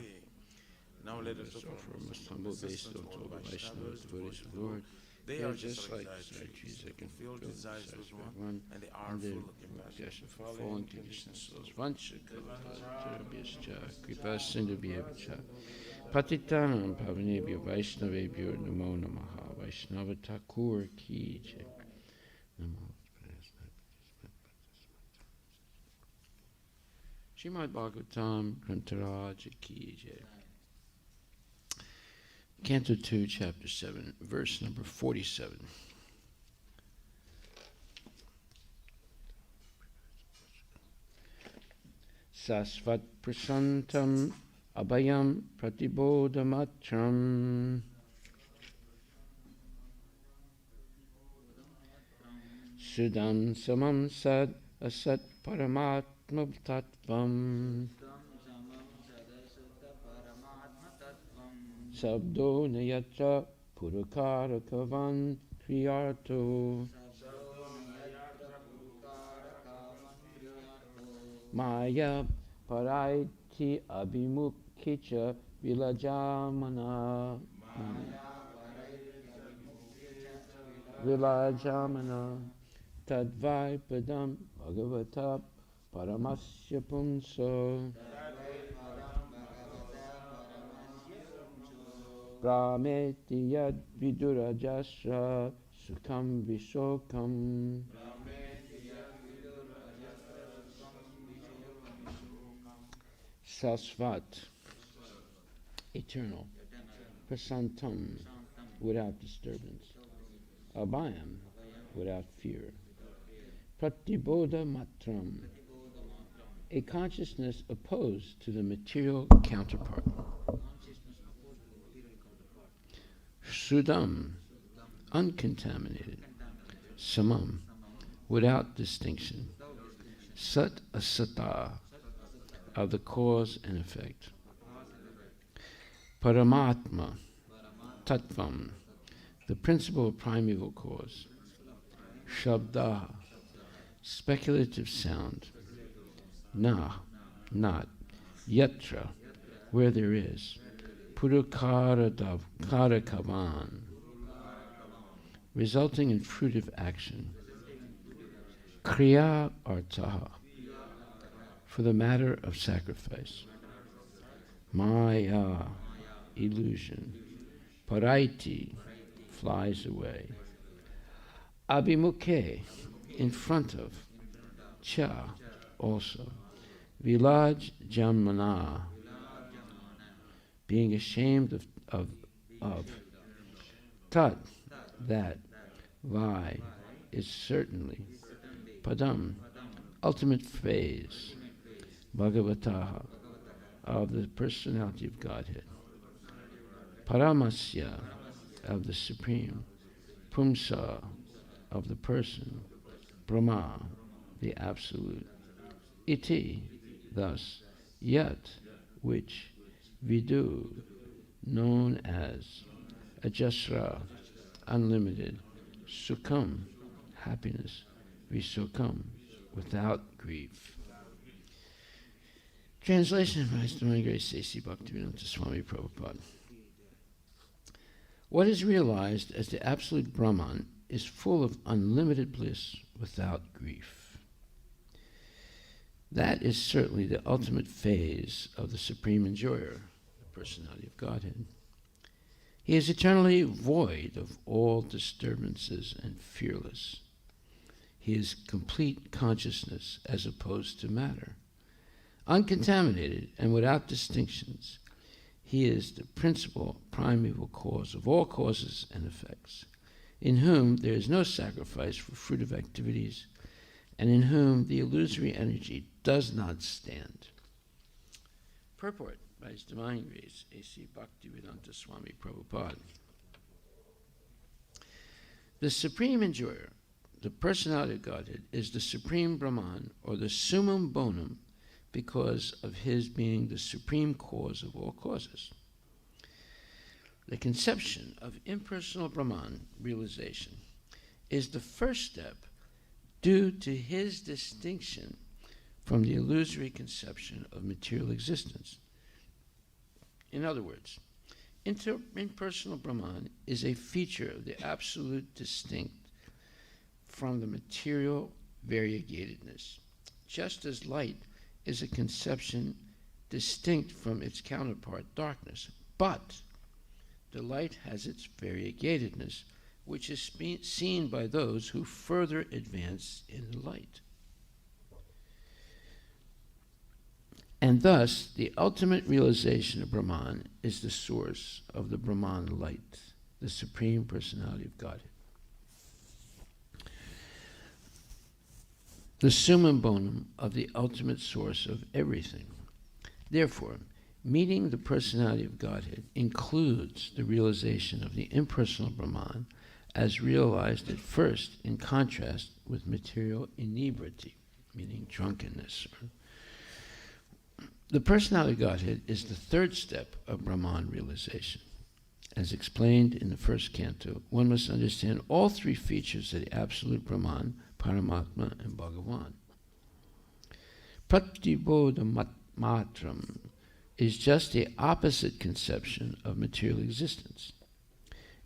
Now let us offer a most humble basis to all the Vaishnavas, devotees of the Lord. They are just like desire trees that can fulfill the desires of one, and they are full of compassion for fallen conditioned souls. Vancha Kalpatarubyascha Kripa Sindhubhyeva Patitanam Pavanebhyo Vaishnavebhyo Namo Namaha Vaishnava Thakur Ki Jai. Namo Srimad Bhagavatam Grantharaj Ki Jai. Canto 2, Chapter 7, verse number 47. Sasvat prasantam abhayam pratibodhamatram sudam samam sad asat Paramatma Tattvam Sabdo Nayatra Purukara Kavan Kriyarto Maya Paraiti Abhimukhicha Vilajamana Tadvai Padam Bhagavata Paramasya Pumso Brahmeti Yad Vidurajasra Sukham Vishokam Sasvat, eternal, Prasantam, without disturbance, Abhayam, without fear, Pratibodha Matram, a consciousness opposed to the material counterpart, Sudam, uncontaminated, Samam, without distinction, Sat Asata, of the cause and effect. Paramatma, Tattvam, the principle of primeval cause. Shabda, speculative sound. Na, not. Yatra, where there is. Purukarakavan, resulting in fruitive action. Kriya artaha, for the matter of sacrifice. Maya, illusion. Paraiti, flies away. Abhimukhe, in front of. Cha, also. Vilaj jamana, being ashamed of. Tat, that. Vai, is certainly. Padam, ultimate phase. Bhagavataha, of the personality of Godhead. Paramasya, of the Supreme. Pumsa, of the person. Brahma, the Absolute. Iti, thus. Yat, which. Vidu, known as. Ajasra, unlimited. Sukham, happiness. Visukam, without grief. Translation by His Divine Grace A.C. Bhaktivedanta Swami Prabhupada. What is realized as the absolute Brahman is full of unlimited bliss without grief. That is certainly the ultimate phase of the Supreme Enjoyer, the personality of Godhead. He is eternally void of all disturbances and fearless. He is complete consciousness as opposed to matter. Uncontaminated and without distinctions, he is the principal primeval cause of all causes and effects, in whom there is no sacrifice for fruitive activities, and in whom the illusory energy does not stand. Purport by His Divine Grace A.C. Bhaktivedanta Swami Prabhupada. The Supreme Enjoyer, the personality of Godhead, is the Supreme Brahman, or the summum bonum, because of his being the supreme cause of all causes. The conception of impersonal Brahman realization is the first step due to his distinction from the illusory conception of material existence. In other words, impersonal Brahman is a feature of the absolute distinct from the material variegatedness, just as light is a conception distinct from its counterpart, darkness. But the light has its variegatedness, which is seen by those who further advance in the light. And thus, the ultimate realization of Brahman is the source of the Brahman light, the Supreme Personality of Godhead. The summum bonum of the ultimate source of everything. Therefore, meeting the personality of Godhead includes the realization of the impersonal Brahman as realized at first in contrast with material inebriety. meaning drunkenness. The personality of Godhead is the third step of Brahman realization. As explained in the first canto, one must understand all three features of the absolute Brahman, Paramatma, and Bhagavan. Pratibodha matram is just the opposite conception of material existence.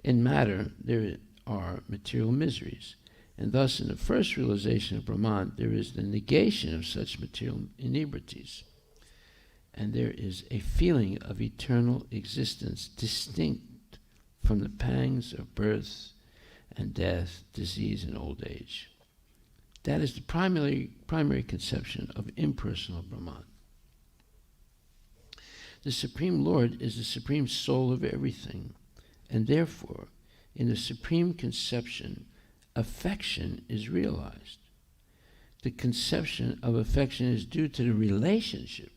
In matter, there are material miseries, and thus in the first realization of Brahman, there is the negation of such material inebrities, and there is a feeling of eternal existence distinct from the pangs of birth and death, disease, and old age. That is the primary conception of impersonal Brahman. The Supreme Lord is the Supreme Soul of everything, and therefore, in the Supreme Conception, affection is realized. The conception of affection is due to the relationship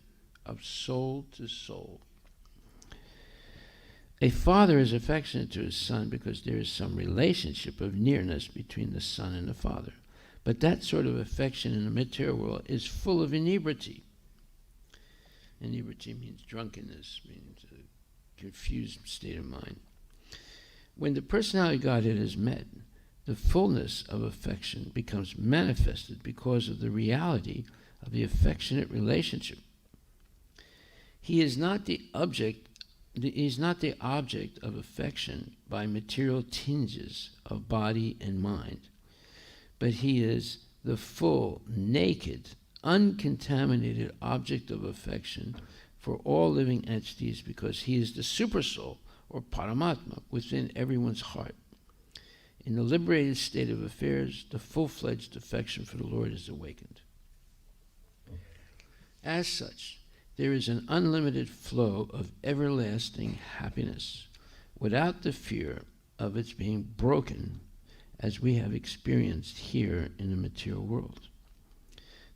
of soul to soul. A father is affectionate to his son because there is some relationship of nearness between the son and the father. But that sort of affection in the material world is full of inebriety. Inebriety means drunkenness, means a confused state of mind. When the personality of Godhead is met, the fullness of affection becomes manifested because of the reality of the affectionate relationship. He is not the object of affection by material tinges of body and mind, but he is the full, naked, uncontaminated object of affection for all living entities because he is the supersoul, or Paramatma, within everyone's heart. In the liberated state of affairs, the full-fledged affection for the Lord is awakened. As such, there is an unlimited flow of everlasting happiness without the fear of its being broken, as we have experienced here in the material world.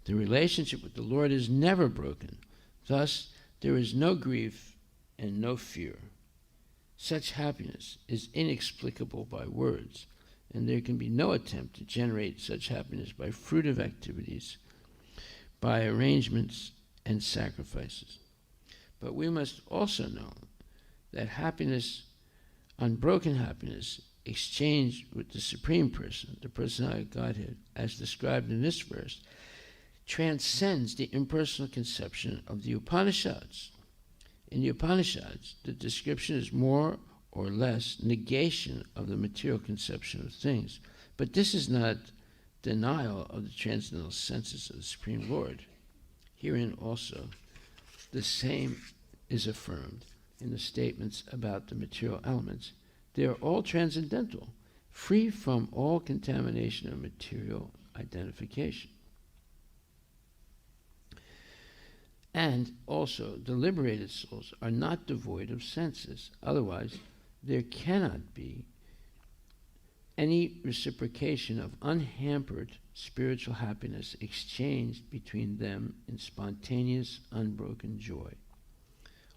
The relationship with the Lord is never broken. Thus, there is no grief and no fear. Such happiness is inexplicable by words, and there can be no attempt to generate such happiness by fruitive activities, by arrangements and sacrifices. But we must also know that happiness, unbroken happiness, exchanged with the Supreme Person, the Personality of Godhead, as described in this verse, transcends the impersonal conception of the Upanishads. In the Upanishads, the description is more or less negation of the material conception of things, but this is not denial of the transcendental senses of the Supreme Lord. Herein also, the same is affirmed in the statements about the material elements. They are all transcendental, free from all contamination of material identification. And also, the liberated souls are not devoid of senses. Otherwise, there cannot be any reciprocation of unhampered spiritual happiness exchanged between them in spontaneous, unbroken joy.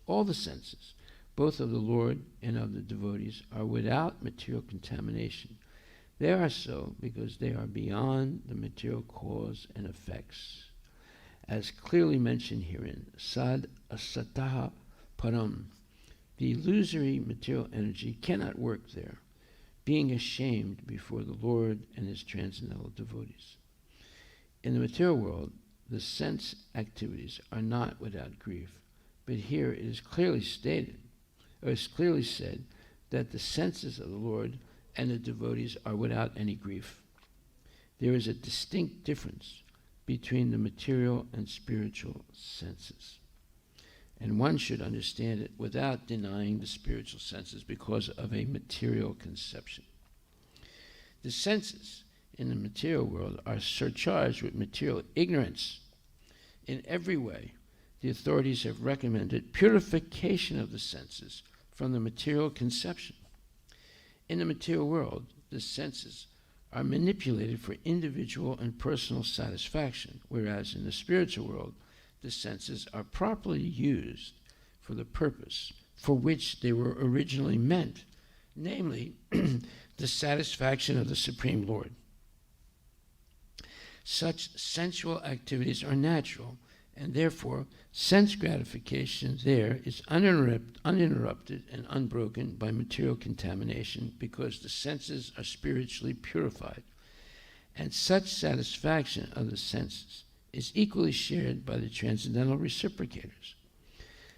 All the senses, both of the Lord and of the devotees, are without material contamination. They are so because they are beyond the material cause and effects. As clearly mentioned herein, sad asataha param, the illusory material energy cannot work there, being ashamed before the Lord and his transcendental devotees. In the material world, the sense activities are not without grief, but here it is clearly stated, or is clearly said, that the senses of the Lord and the devotees are without any grief. There is a distinct difference between the material and spiritual senses. And one should understand it without denying the spiritual senses because of a material conception. The senses in the material world are surcharged with material ignorance. In every way, the authorities have recommended purification of the senses from the material conception. In the material world, the senses are manipulated for individual and personal satisfaction, whereas in the spiritual world, the senses are properly used for the purpose for which they were originally meant, namely, the satisfaction of the Supreme Lord. Such sensual activities are natural, and therefore sense gratification there is uninterrupted and unbroken by material contamination, because the senses are spiritually purified. And such satisfaction of the senses is equally shared by the transcendental reciprocators.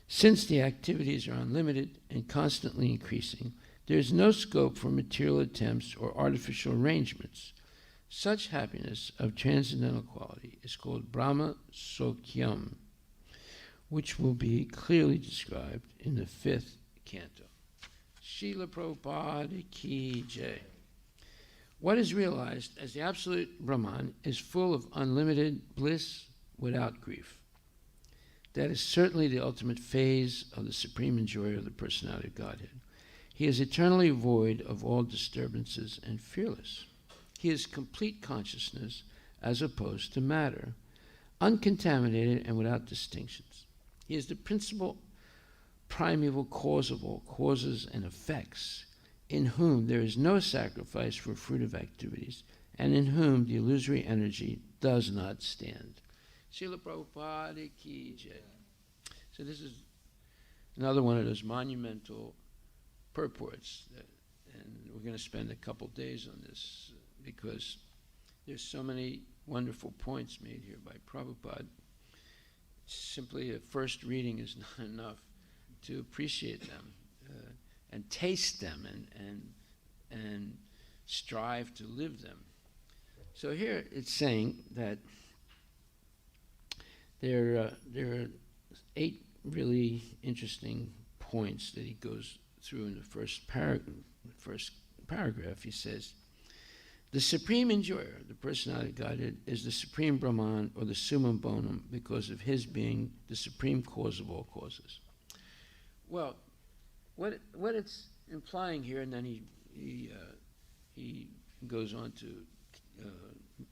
Since the activities are unlimited and constantly increasing, there is no scope for material attempts or artificial arrangements. Such happiness of transcendental quality is called Brahma Sokyam, which will be clearly described in the 5th canto. Srila Prabhupada Ki Jai. What is realized as the absolute Brahman is full of unlimited bliss without grief. That is certainly the ultimate phase of the supreme enjoyer of the personality of Godhead. He is eternally void of all disturbances and fearless. He is complete consciousness as opposed to matter, uncontaminated and without distinctions. He is the principal primeval cause of all causes and effects, in whom there is no sacrifice for fruitive activities, and in whom the illusory energy does not stand. Srila Prabhupada Ki Jai. So this is another one of those monumental purports, and we're going to spend a couple days on this because there's so many wonderful points made here by Prabhupada. Simply a first reading is not enough to appreciate them and taste them and strive to live them. So here it's saying that there are 8 really interesting points that he goes through in the first paragraph. He says, the supreme enjoyer, the personality of Godhead, is the supreme Brahman, or the summum bonum, because of his being the supreme cause of all causes. Well, what it's implying here, and then he goes on to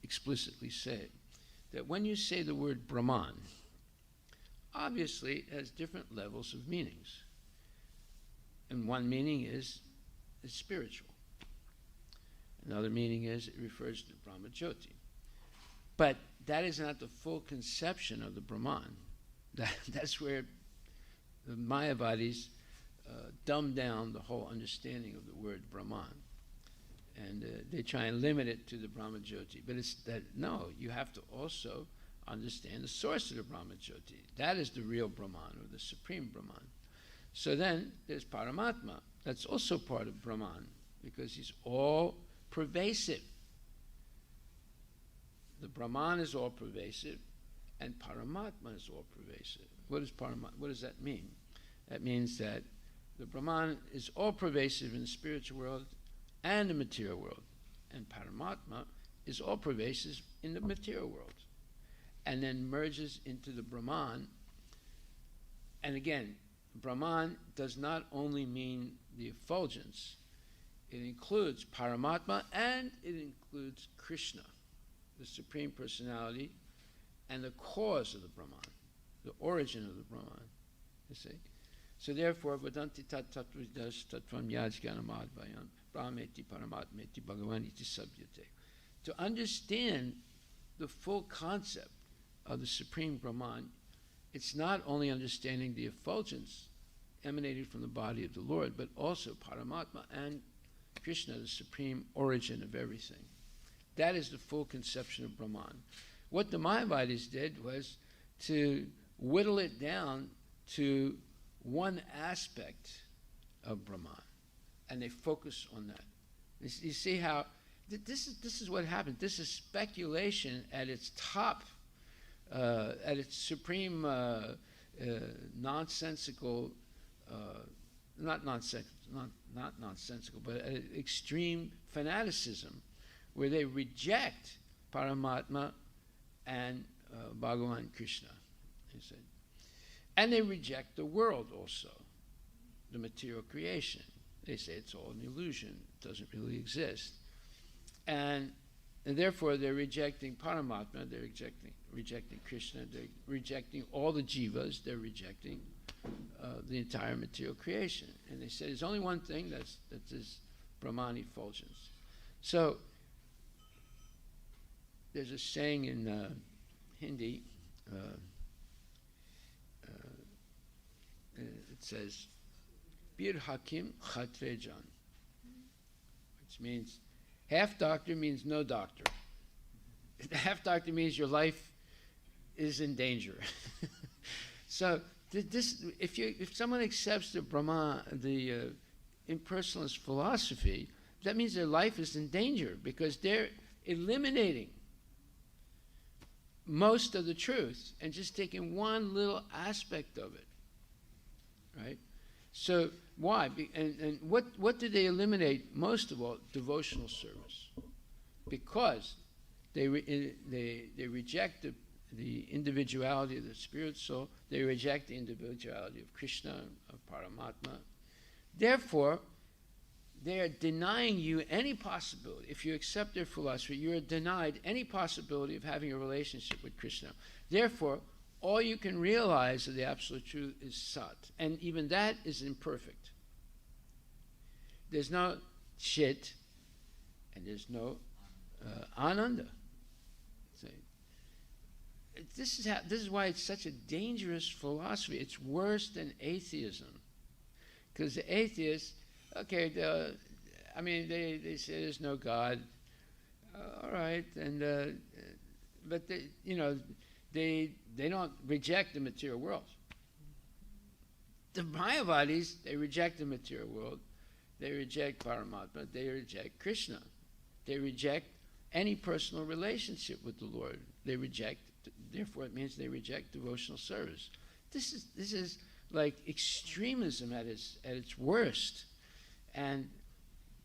explicitly say that when you say the word Brahman, obviously it has different levels of meanings. And one meaning is it's spiritual. Another meaning is it refers to Brahma Jyoti. But that is not the full conception of the Brahman. That's where the Mayavadis dumb down the whole understanding of the word Brahman. And they try and limit it to the Brahma Jyoti. But it's that, no, you have to also understand the source of the Brahma Jyoti. That is the real Brahman, or the supreme Brahman. So then there's Paramatma. That's also part of Brahman, because he's all pervasive. The Brahman is all pervasive, and Paramatma is all pervasive. What does that mean? That means that the Brahman is all pervasive in the spiritual world and the material world, and Paramatma is all pervasive in the material world, and then merges into the Brahman. And again, Brahman does not only mean the effulgence, it includes Paramatma and it includes Krishna, the Supreme Personality, and the cause of the Brahman, the origin of the Brahman, you see. So therefore, Vadanti tat tattvidas tattvam yajganamadvayam brahmeti paramatmeti bhagavaniti sabhyate. To understand the full concept of the Supreme Brahman, it's not only understanding the effulgence emanating from the body of the Lord, but also Paramatma and Krishna, the supreme origin of everything. That is the full conception of Brahman. What the Mayavadis did was to whittle it down to one aspect of Brahman, and they focus on that. You see how this is what happened. This is speculation at its top, at its supreme nonsensical, not nonsensical, but extreme fanaticism, where they reject Paramatma and Bhagavan Krishna, you see. And they reject the world also, the material creation. They say it's all an illusion, it doesn't really exist. And therefore they're rejecting Paramatma, they're rejecting Krishna, they're rejecting all the jivas, they're rejecting the entire material creation. And they say there's only one thing, that's this Brahman effulgence. So there's a saying in Hindi. It says, "Bir hakim khatre jan," which means half doctor means no doctor. Half doctor means your life is in danger. So if someone accepts the Brahma, the impersonalist philosophy, that means their life is in danger because they're eliminating most of the truth and just taking one little aspect of it, right? So why? And what do they eliminate most of all? Devotional service, because they reject the individuality of the spirit soul. They reject the individuality of Krishna, of Paramatma. Therefore, they are denying you any possibility. If you accept their philosophy, you are denied any possibility of having a relationship with Krishna. Therefore, all you can realize of the absolute truth is Sat. And even that is imperfect. There's no Chit, and there's no Ananda. This is why it's such a dangerous philosophy. It's worse than atheism. Because the atheists, okay, they say there's no God. All right, and but they don't reject the material world. The Mayavadis, they reject the material world. They reject Paramatma. They reject Krishna. They reject any personal relationship with the Lord. They reject. Therefore, it means they reject devotional service. This is like extremism at its worst, and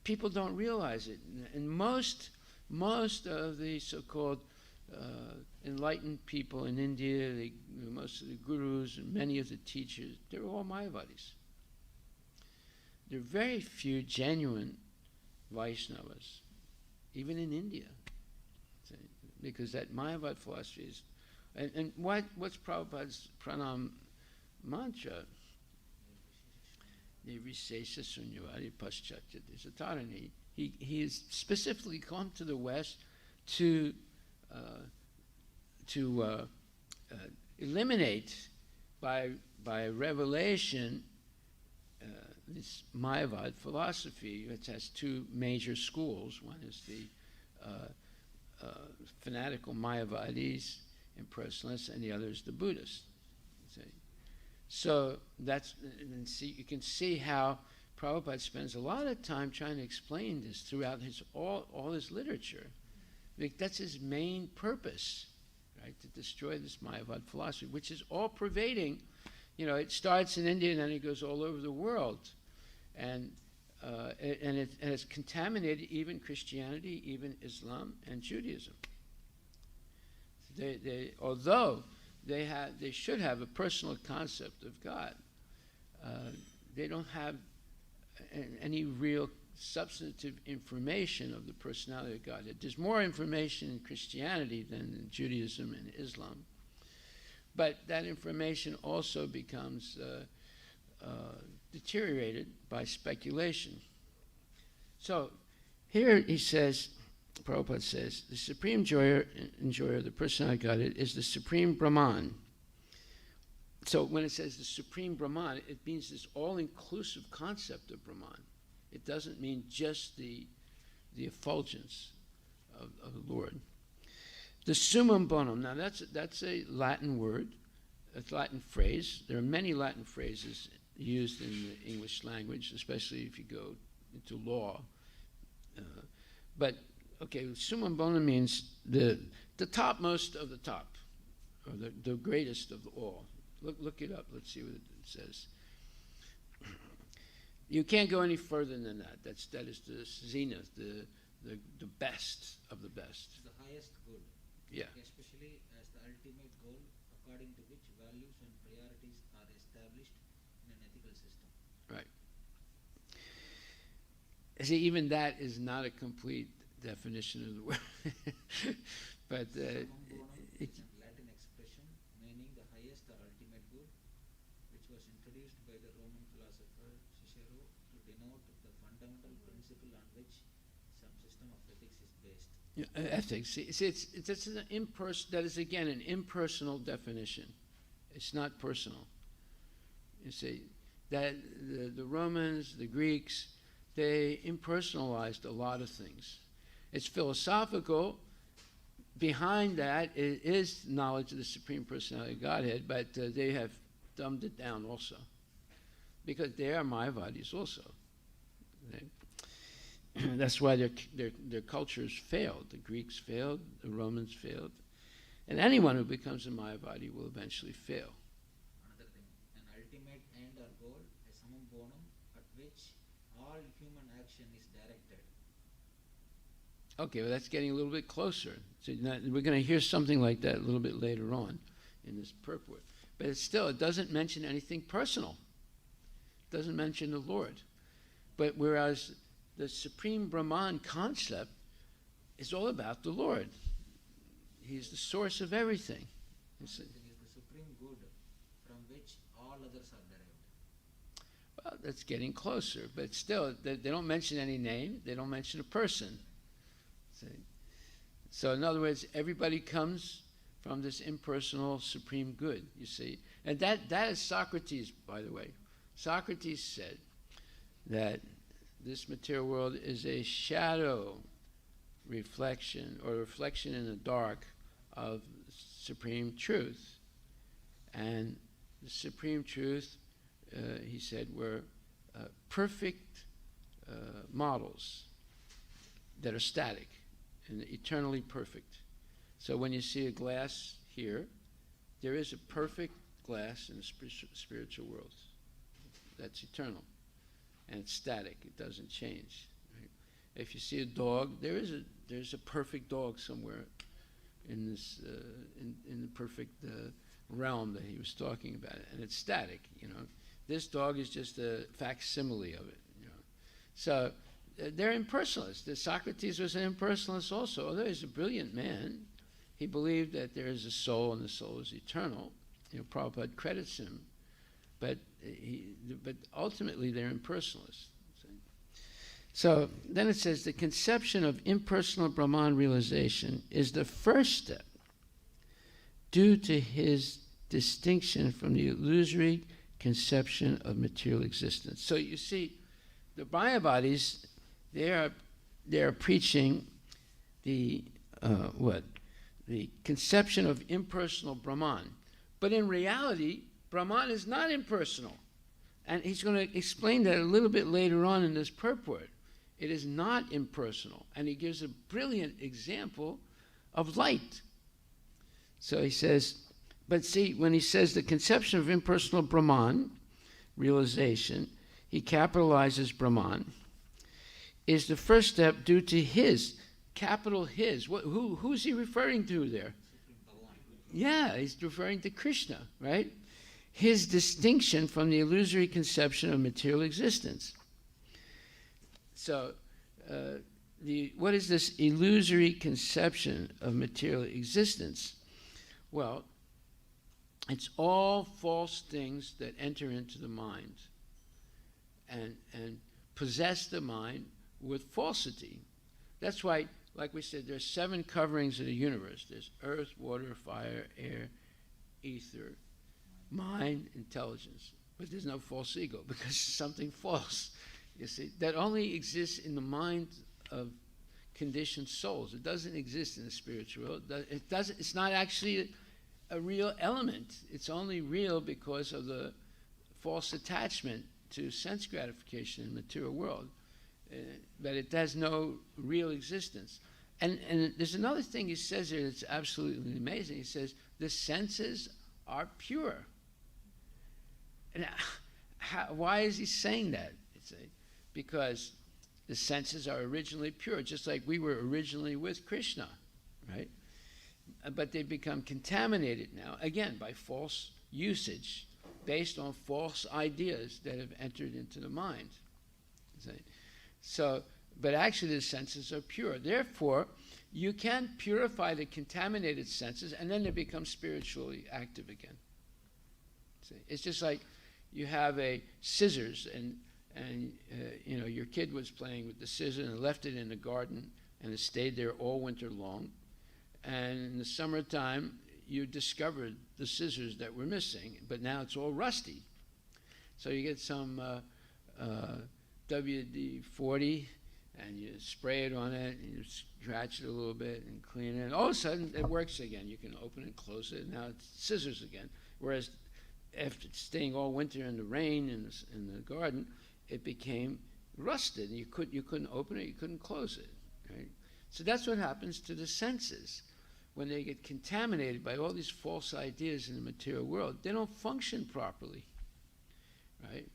people don't realize it. And most of the so-called enlightened people in India, most of the gurus and many of the teachers, they're all Mayavadis. There are very few genuine Vaishnavas, even in India, because that Mayavad philosophy is. And what's Prabhupada's pranam mantra? Nirvishesha Sunyavadi Paschatya Desatarani. He has specifically come to the West to eliminate by revelation this Mayavad philosophy, which has two major schools. One is the fanatical Mayavadis, impersonalists, and the other is the Buddhists. So you can see how Prabhupada spends a lot of time trying to explain this throughout all his literature. That's his main purpose, right? To destroy this Mayavad philosophy, which is all pervading. It starts in India and then it goes all over the world, and it's contaminated even Christianity, even Islam and Judaism. Although they should have a personal concept of God, they don't have any real substantive information of the personality of God. There's more information in Christianity than in Judaism and Islam, but that information also becomes deteriorated by speculation. So here he says, Prabhupada says, the supreme enjoyer of the personality of God is the supreme Brahman. So when it says the supreme Brahman, it means this all-inclusive concept of Brahman. It doesn't mean just the effulgence of the Lord. The summum bonum. Now that's a Latin word, a Latin phrase. There are many Latin phrases used in the English language, especially if you go into law. But summum bonum means the topmost of the top, or the greatest of all. Look it up. Let's see what it says. You can't go any further than that. That is the zenith, the best of the best. The highest good. Yeah. Especially as the ultimate goal, according to which values and priorities are established in an ethical system. Right. See, even that is not a complete definition of the word. But It's a Latin expression meaning the highest or ultimate good, which was introduced by the Roman philosopher Cicero to denote the fundamental principle on which some system of ethics is based. Ethics. It's an that is again an impersonal definition. It's not personal. You see, that the Romans, the Greeks, they impersonalized a lot of things. It's philosophical. Behind that is knowledge of the Supreme Personality of Godhead, but they have dumbed it down also, because they are Mayavadis also. That's why their cultures failed. The Greeks failed, the Romans failed, and anyone who becomes a Mayavadi will eventually fail. Another thing, an ultimate end or goal, a summum bonum, at which all human action is directed. Okay, well, that's getting a little bit closer. So we're going to hear something like that a little bit later on in this purport. But it doesn't mention anything personal. It doesn't mention the Lord. But whereas the Supreme Brahman concept is all about the Lord. He's the source of everything. It is the supreme good from which all others are derived. Well, that's getting closer. But still, they don't mention any name. They don't mention a person. See? So in other words, everybody comes from this impersonal supreme good, you see. And that is Socrates, by the way. Socrates said that this material world is a shadow reflection, or reflection in the dark, of supreme truth. And the supreme truth, he said, were perfect models that are static and eternally perfect. So when you see a glass here, there is a perfect glass in the spiritual world. That's eternal. And it's static. It doesn't change. Right? If you see a dog, there's a perfect dog somewhere in this in the perfect realm that he was talking about, and it's static. You know, this dog is just a facsimile of it. You know, so they're impersonalists. Socrates was an impersonalist also, although he's a brilliant man. He believed that there is a soul and the soul is eternal. You know, Prabhupada credits him, but ultimately they're impersonalists. So then it says the conception of impersonal Brahman realization is the first step due to his distinction from the illusory conception of material existence. So you see, the Mayavadis, they are preaching the the conception of impersonal Brahman. But in reality, Brahman is not impersonal. And he's going to explain that a little bit later on in this purport. It is not impersonal. And he gives a brilliant example of light. So he says, but see, when he says the conception of impersonal Brahman realization, he capitalizes Brahman, is the first step due to his, capital his. Who's he referring to there? Yeah, he's referring to Krishna, right? His distinction from the illusory conception of material existence. So, what is this illusory conception of material existence? Well, it's all false things that enter into the mind and possess the mind with falsity. That's why, like we said, there's 7 coverings of the universe. There's earth, water, fire, air, ether, mind, intelligence. But there's no false ego because it's something false, you see, that only exists in the mind of conditioned souls. It doesn't exist in the spiritual world. It's not actually a real element. It's only real because of the false attachment to sense gratification in the material world. But it has no real existence. And there's another thing he says here that's absolutely amazing. He says, the senses are pure. And why is he saying that? Because the senses are originally pure, just like we were originally with Krishna, right? But they become contaminated now, again, by false usage, based on false ideas that have entered into the mind. So, but actually the senses are pure. Therefore, you can purify the contaminated senses, and then they become spiritually active again. See? It's just like you have a scissors, and you know, your kid was playing with the scissors and left it in the garden and it stayed there all winter long. And in the summertime, you discovered the scissors that were missing, but now it's all rusty. So you get some WD-40, and you spray it on it, and you scratch it a little bit and clean it. And all of a sudden, it works again. You can open it and close it, and now it's scissors again. Whereas after staying all winter in the rain in the garden, it became rusted. You couldn't open it, you couldn't close it. Right? So that's what happens to the senses. When they get contaminated by all these false ideas in the material world, they don't function properly. Right?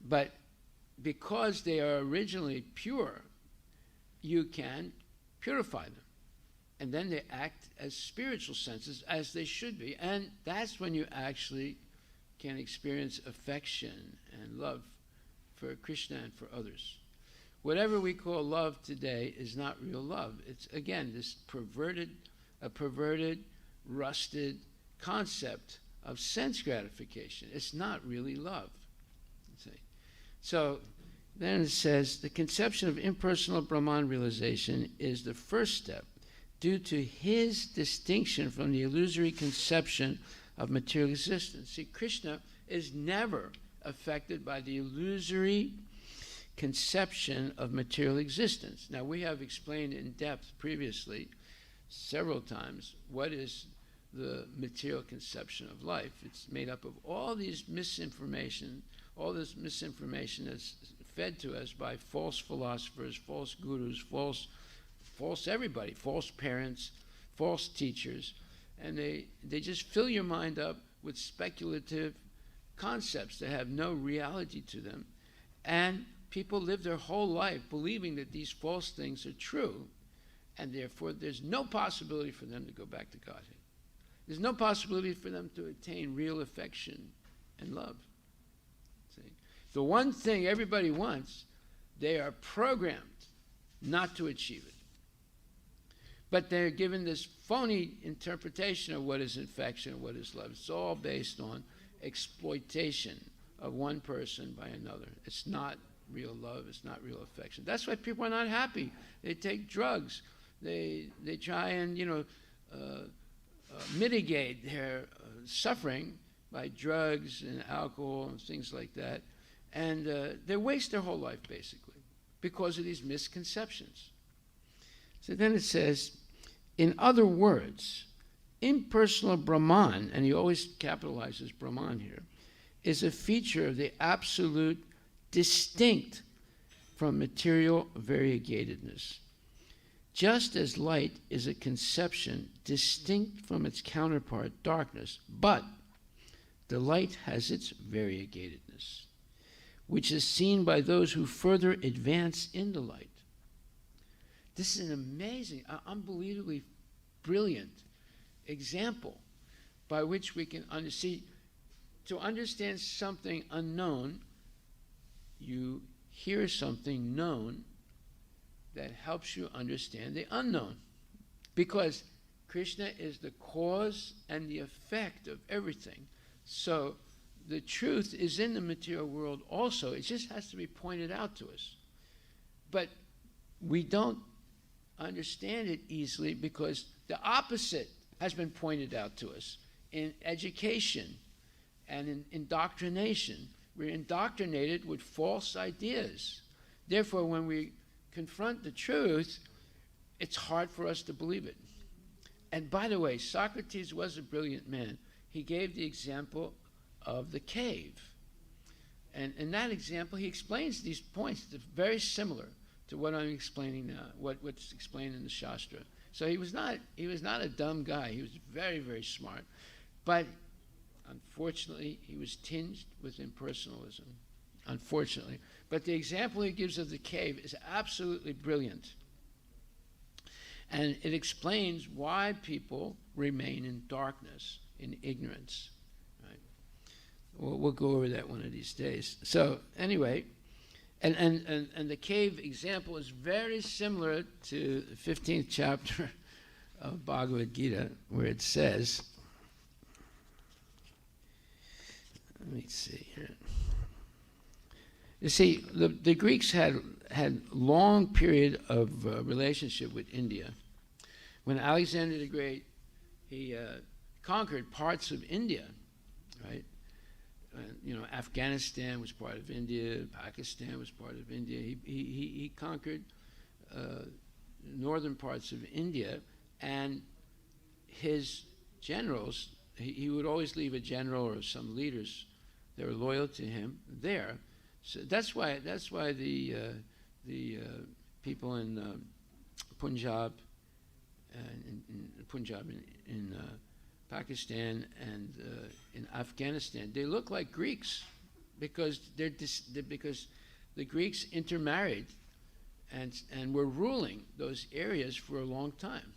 But because they are originally pure, you can purify them. And then they act as spiritual senses, as they should be. And that's when you actually can experience affection and love for Krishna and for others. Whatever we call love today is not real love. It's, again, this perverted, rusted concept of sense gratification. It's not really love. See? So then it says, the conception of impersonal Brahman realization is the first step due to his distinction from the illusory conception of material existence. See, Krishna is never affected by the illusory conception of material existence. Now, we have explained in depth previously, several times, what is the material conception of life. It's made up of all this misinformation that's fed to us by false philosophers, false gurus, false everybody, false parents, false teachers, and they just fill your mind up with speculative concepts that have no reality to them. And people live their whole life believing that these false things are true, and therefore there's no possibility for them to go back to Godhead. There's no possibility for them to attain real affection and love. See? The one thing everybody wants, they are programmed not to achieve it. But they're given this phony interpretation of what is affection and what is love. It's all based on exploitation of one person by another. It's not real love. It's not real affection. That's why people are not happy. They take drugs. They try and mitigate their suffering by drugs and alcohol and things like that, and they waste their whole life basically because of these misconceptions. So then it says, in other words, impersonal Brahman, and he always capitalizes Brahman here, is a feature of the absolute distinct from material variegatedness. Just as light is a conception distinct from its counterpart, darkness, but the light has its variegatedness, which is seen by those who further advance in the light. This is an amazing, unbelievably brilliant example by which we can see. To understand something unknown, you hear something known that helps you understand the unknown. Because Krishna is the cause and the effect of everything. So the truth is in the material world also. It just has to be pointed out to us. But we don't understand it easily because the opposite has been pointed out to us in education and in indoctrination. We're indoctrinated with false ideas. Therefore, when we confront the truth, it's hard for us to believe it. And by the way, Socrates was a brilliant man. He gave the example of the cave. And in that example, he explains these points that are very similar to what I'm explaining now, what's explained in the Shastra. So he was not a dumb guy. He was very, very smart. But unfortunately, he was tinged with impersonalism. Unfortunately. But the example he gives of the cave is absolutely brilliant. And it explains why people remain in darkness, in ignorance. Right? We'll go over that one of these days. So anyway, and the cave example is very similar to the 15th chapter of Bhagavad Gita, where it says, let me see here. You see, the Greeks had had long period of relationship with India. When Alexander the Great, he conquered parts of India, right? Afghanistan was part of India, Pakistan was part of India. He conquered northern parts of India, and his generals, he would always leave a general or some leaders that were loyal to him there. So that's why the people in Punjab, in Pakistan and in Afghanistan, they look like Greeks because because the Greeks intermarried and were ruling those areas for a long time.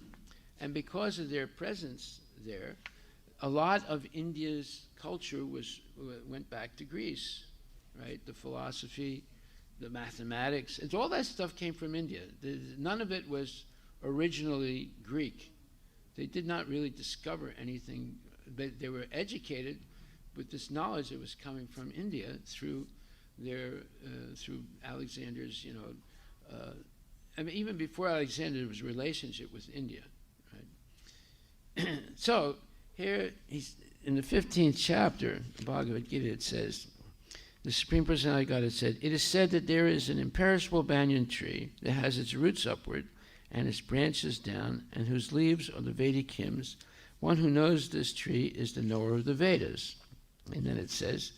And because of their presence there, a lot of India's culture went back to Greece, right? The philosophy, the mathematics, and all that stuff came from India. None of it was originally Greek. They did not really discover anything. They were educated with this knowledge that was coming from India through Alexander's, I mean, even before Alexander, there was a relationship with India, right? So here, he's in the 15th chapter of Bhagavad Gita, it says, the Supreme Personality of God said, "It is said that there is an imperishable banyan tree that has its roots upward and its branches down, and whose leaves are the Vedic hymns. One who knows this tree is the knower of the Vedas." And then it says,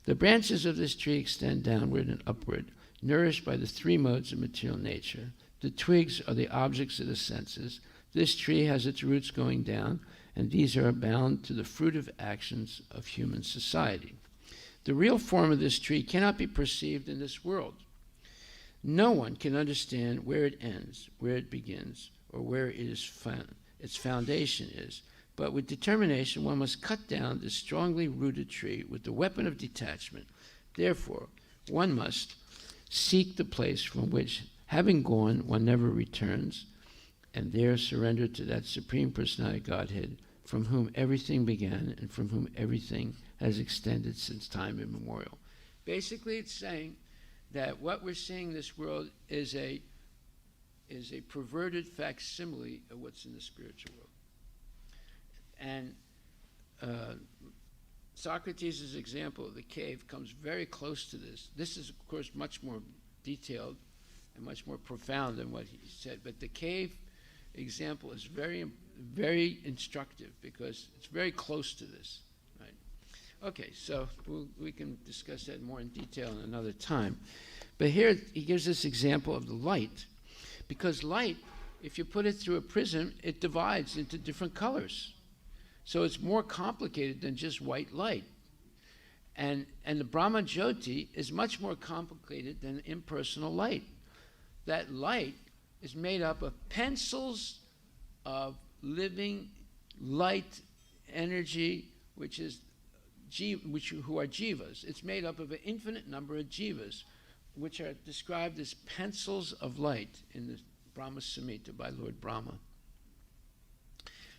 "The branches of this tree extend downward and upward, nourished by the three modes of material nature. The twigs are the objects of the senses. This tree has its roots going down, and these are bound to the fruitive actions of human society. The real form of this tree cannot be perceived in this world. No one can understand where it ends, where it begins, or where its foundation is. But with determination, one must cut down this strongly rooted tree with the weapon of detachment. Therefore, one must seek the place from which, having gone, one never returns, and there surrender to that Supreme Personality Godhead, from whom everything began and from whom everything has extended since time immemorial." Basically, it's saying that what we're seeing in this world is a perverted facsimile of what's in the spiritual world. And Socrates' example of the cave comes very close to this. This is, of course, much more detailed and much more profound than what he said. But the cave example is very, very instructive because it's very close to this. Right? Okay, so we can discuss that more in detail in another time. But here he gives this example of the light. Because light, if you put it through a prism, it divides into different colors. So it's more complicated than just white light. And the Brahma Jyoti is much more complicated than impersonal light. That light is made up of pencils of living light energy, who are jivas. It's made up of an infinite number of jivas, which are described as pencils of light in the Brahma Samhita by Lord Brahma.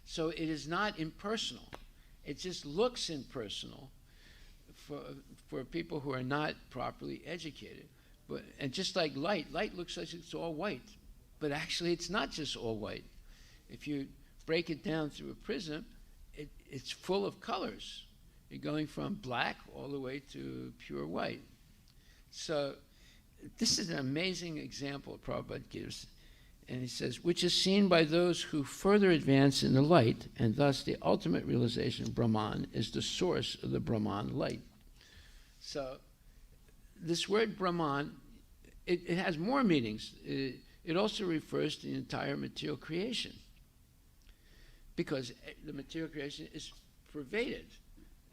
So it is not impersonal. It just looks impersonal for people who are not properly educated. And just like light looks like it's all white. But actually it's not just all white. If you break it down through a prism, it's full of colors. You're going from black all the way to pure white. So this is an amazing example Prabhupada gives. And he says, which is seen by those who further advance in the light, and thus the ultimate realization of Brahman is the source of the Brahman light. So this word Brahman, it has more meanings. It also refers to the entire material creation, because the material creation is pervaded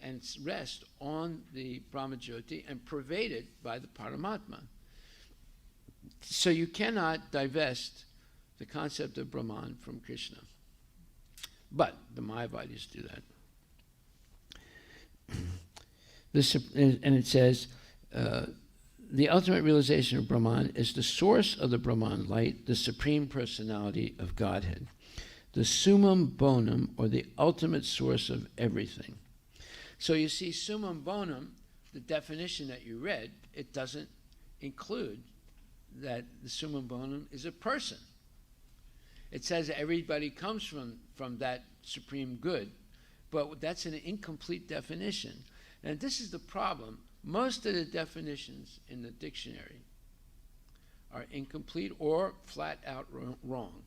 and rests on the Brahma Jyoti and pervaded by the Paramatma. So you cannot divest the concept of Brahman from Krishna. But the Mayavadis do that. And it says, the ultimate realization of Brahman is the source of the Brahman light, the Supreme Personality of Godhead, the summum bonum, or the ultimate source of everything. So you see, summum bonum, the definition that you read, it doesn't include that the summum bonum is a person. It says everybody comes from that supreme good, but that's an incomplete definition. And this is the problem. Most of the definitions in the dictionary are incomplete or flat out wrong.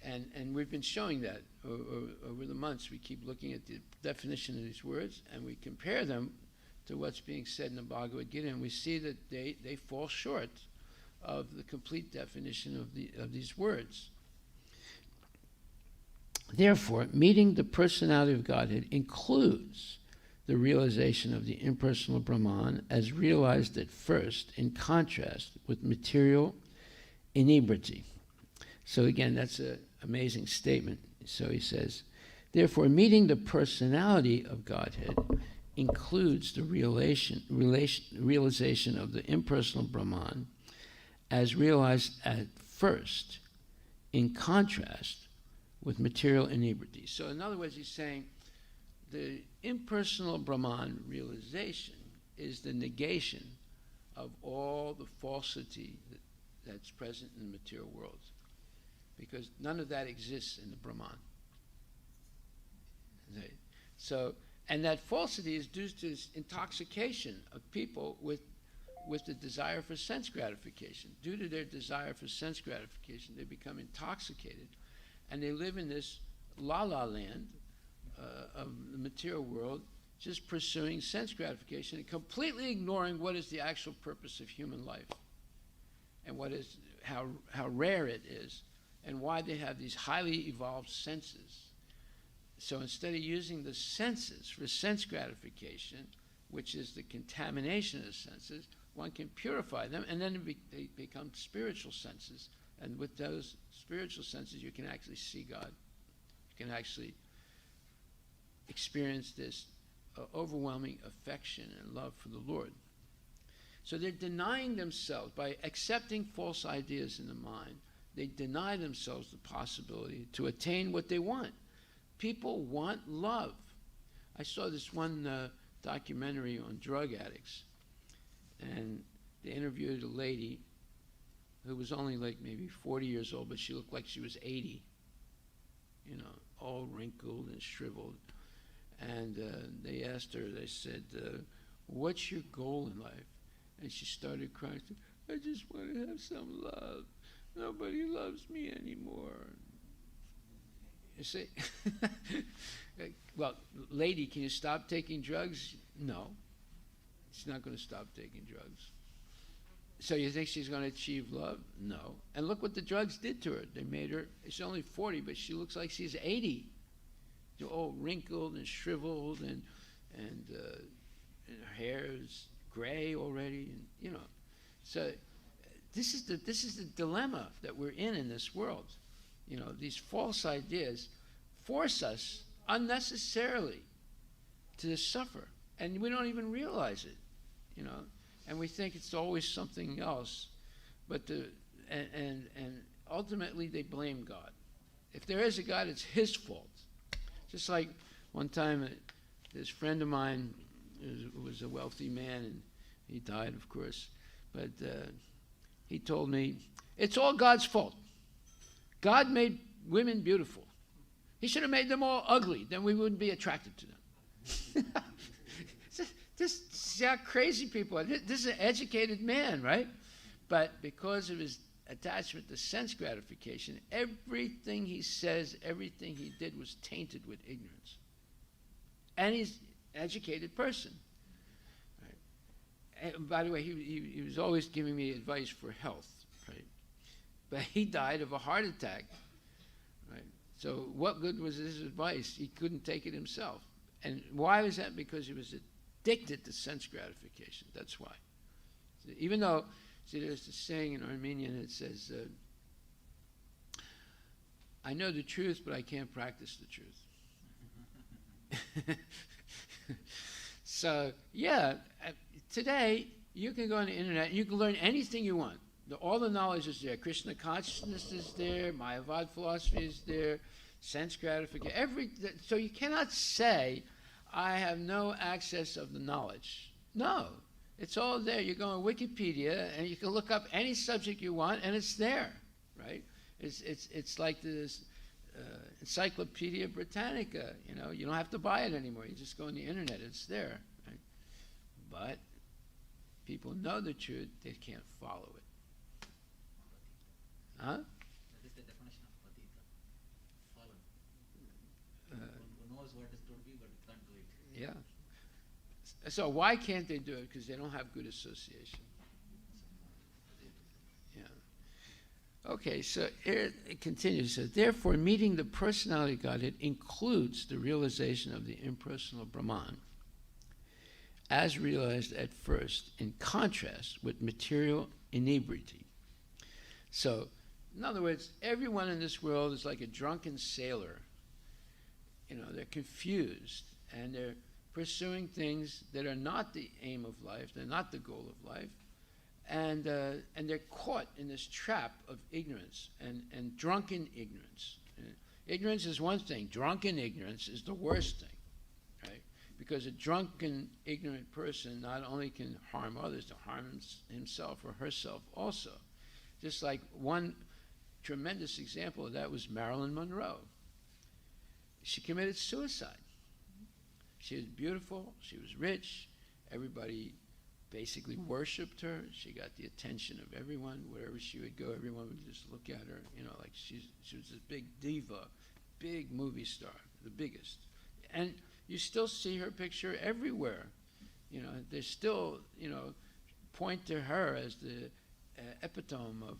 And we've been showing that over the months. We keep looking at the definition of these words, and we compare them to what's being said in the Bhagavad Gita, and we see that they fall short of the complete definition of these words. Therefore, meeting the personality of Godhead includes the realization of the impersonal Brahman as realized at first in contrast with material inebriety. So again, that's an amazing statement. So he says, therefore, meeting the personality of Godhead includes the realization of the impersonal Brahman as realized at first in contrast with material inebriety. So in other words, he's saying the impersonal Brahman realization is the negation of all the falsity that's present in the material world, because none of that exists in the Brahman. So, and that falsity is due to this intoxication of people with the desire for sense gratification. Due to their desire for sense gratification, they become intoxicated, and they live in this la-la land of the material world, just pursuing sense gratification and completely ignoring what is the actual purpose of human life, and what is how rare it is, and why they have these highly evolved senses. So instead of using the senses for sense gratification, which is the contamination of the senses, one can purify them, and then they become spiritual senses. And with those spiritual senses, you can actually see God. You can actually experience this overwhelming affection and love for the Lord. So they're denying themselves, by accepting false ideas in the mind, they deny themselves the possibility to attain what they want. People want love. I saw this one documentary on drug addicts, and they interviewed a lady who was only like maybe 40 years old, but she looked like she was 80, you know, all wrinkled and shriveled. And they asked her, they said, what's your goal in life? And she started crying. I just want to have some love. Nobody loves me anymore. You see? Well, lady, can you stop taking drugs? No. She's not going to stop taking drugs. So you think she's going to achieve love? No. And look what the drugs did to her. They made her, she's only 40, but she looks like she's 80. She's all wrinkled and shriveled, and her hair is gray already, and you know. So this is the dilemma that we're in this world. You know, these false ideas force us unnecessarily to suffer, and we don't even realize it, you know. And we think it's always something else, but and ultimately they blame God. If there is a God, it's His fault. Just like one time, this friend of mine was a wealthy man, and he died, of course, but he told me, it's all God's fault. God made women beautiful. He should have made them all ugly, then we wouldn't be attracted to them. See how crazy people are. This is an educated man, right? But because of his attachment to sense gratification, everything he says, everything he did was tainted with ignorance. And he's an educated person. Right? And by the way, he was always giving me advice for health, right? But he died of a heart attack, right? So what good was his advice? He couldn't take it himself. And why was that? Because he was addicted to sense gratification. That's why. So even though, see, there's this saying in Armenian that says, I know the truth, but I can't practice the truth. So, yeah, today you can go on the internet and you can learn anything you want. All the knowledge is there. Krishna consciousness is there. Mayavad philosophy is there. Sense gratification. So you cannot say, I have no access of the knowledge. No. It's all there. You go on Wikipedia and you can look up any subject you want, and it's there, right? It's like this Encyclopedia Britannica. You know, you don't have to buy it anymore. You just go on the internet. It's there, right? But people know the truth. They can't follow it. Huh? That is the definition of patita. Fallen. Who knows what is to be, but can't do it. Yeah. So why can't they do it? Because they don't have good association. Yeah. Okay, so here it continues. So therefore, meeting the personality of Godhead includes the realization of the impersonal Brahman as realized at first, in contrast with material inebriety. So, in other words, everyone in this world is like a drunken sailor. You know, they're confused, and they're pursuing things that are not the aim of life, they're not the goal of life, and they're caught in this trap of ignorance and drunken ignorance. Ignorance is one thing, drunken ignorance is the worst thing, right? Because a drunken, ignorant person not only can harm others, to harm himself or herself also. Just like one tremendous example of that was Marilyn Monroe. She committed suicide. She was beautiful, she was rich, everybody basically worshipped her. She got the attention of everyone. Wherever she would go, everyone would just look at her, you know, like she was this big diva, big movie star, the biggest. And you still see her picture everywhere. You know, they still, you know, point to her as the epitome of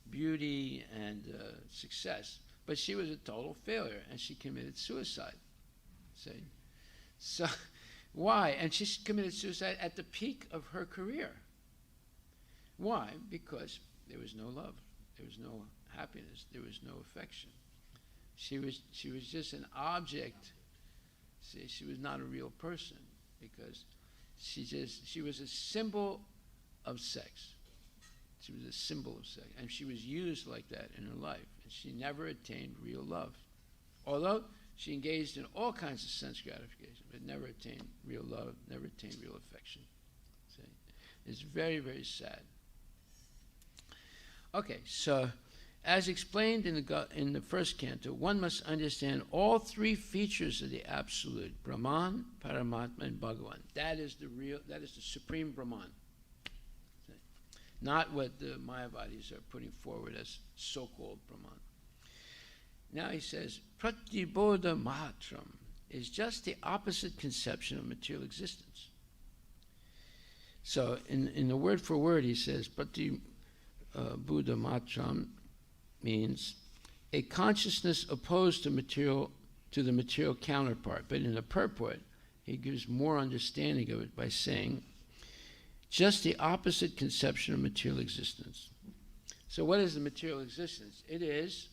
beauty and success. But she was a total failure, and she committed suicide. See? So, why? And she committed suicide at the peak of her career. Why? Because there was no love, there was no happiness, there was no affection. She was just an object. See, she was not a real person because she was a symbol of sex. She was a symbol of sex, and she was used like that in her life. And she never attained real love, although she engaged in all kinds of sense gratification, but never attained real love, never attained real affection. See? It's very, very sad. Okay, so as explained in the first canto, one must understand all three features of the Absolute, Brahman, Paramatma, and Bhagavan. That is the supreme Brahman. See? Not what the Mayavadis are putting forward as so-called Brahman. Now he says, Pratibodha Matram is just the opposite conception of material existence. So in the word for word he says, Pratibodha Matram means a consciousness opposed to the material counterpart. But in the purport, he gives more understanding of it by saying, just the opposite conception of material existence. So what is the material existence? It is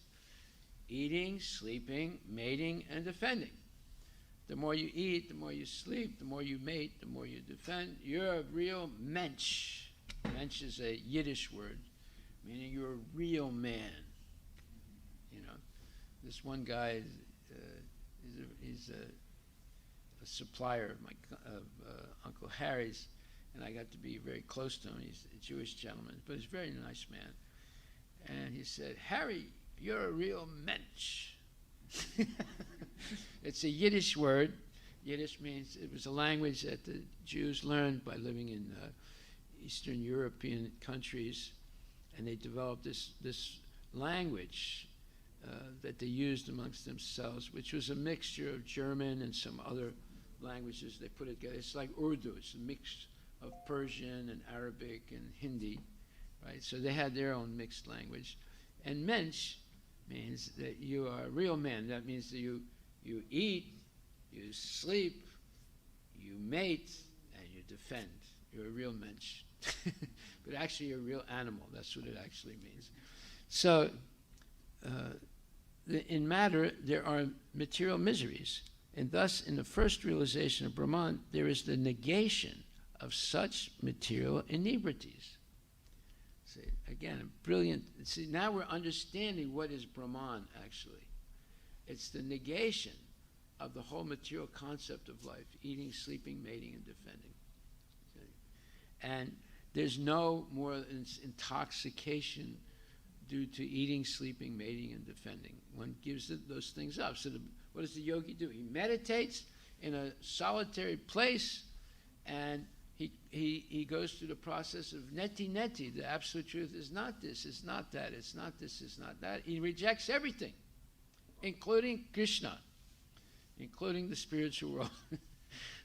eating, sleeping, mating, and defending. The more you eat, the more you sleep, the more you mate, the more you defend. You're a real mensch. Mensch is a Yiddish word, meaning you're a real man. You know, this one guy is a supplier of Uncle Harry's, and I got to be very close to him. He's a Jewish gentleman, but he's a very nice man. And he said, Harry, you're a real mensch. It's a Yiddish word. Yiddish means it was a language that the Jews learned by living in Eastern European countries, and they developed this language that they used amongst themselves, which was a mixture of German and some other languages. They put it together. It's like Urdu. It's a mix of Persian and Arabic and Hindi, right? So they had their own mixed language. And mensch means that you are a real man. That means that you eat, you sleep, you mate, and you defend. You're a real mensch. But actually you're a real animal. That's what it actually means. So in matter, there are material miseries. And thus, in the first realization of Brahman, there is the negation of such material inebrities. See, again, brilliant. See, now we're understanding what is Brahman, actually. It's the negation of the whole material concept of life, eating, sleeping, mating, and defending. See? And there's no more intoxication due to eating, sleeping, mating, and defending. One gives those things up. So what does the yogi do? He meditates in a solitary place, and he goes through the process of neti. The absolute truth is not this, it's not that, it's not this, it's not that. He rejects everything, including Krishna, including the spiritual world.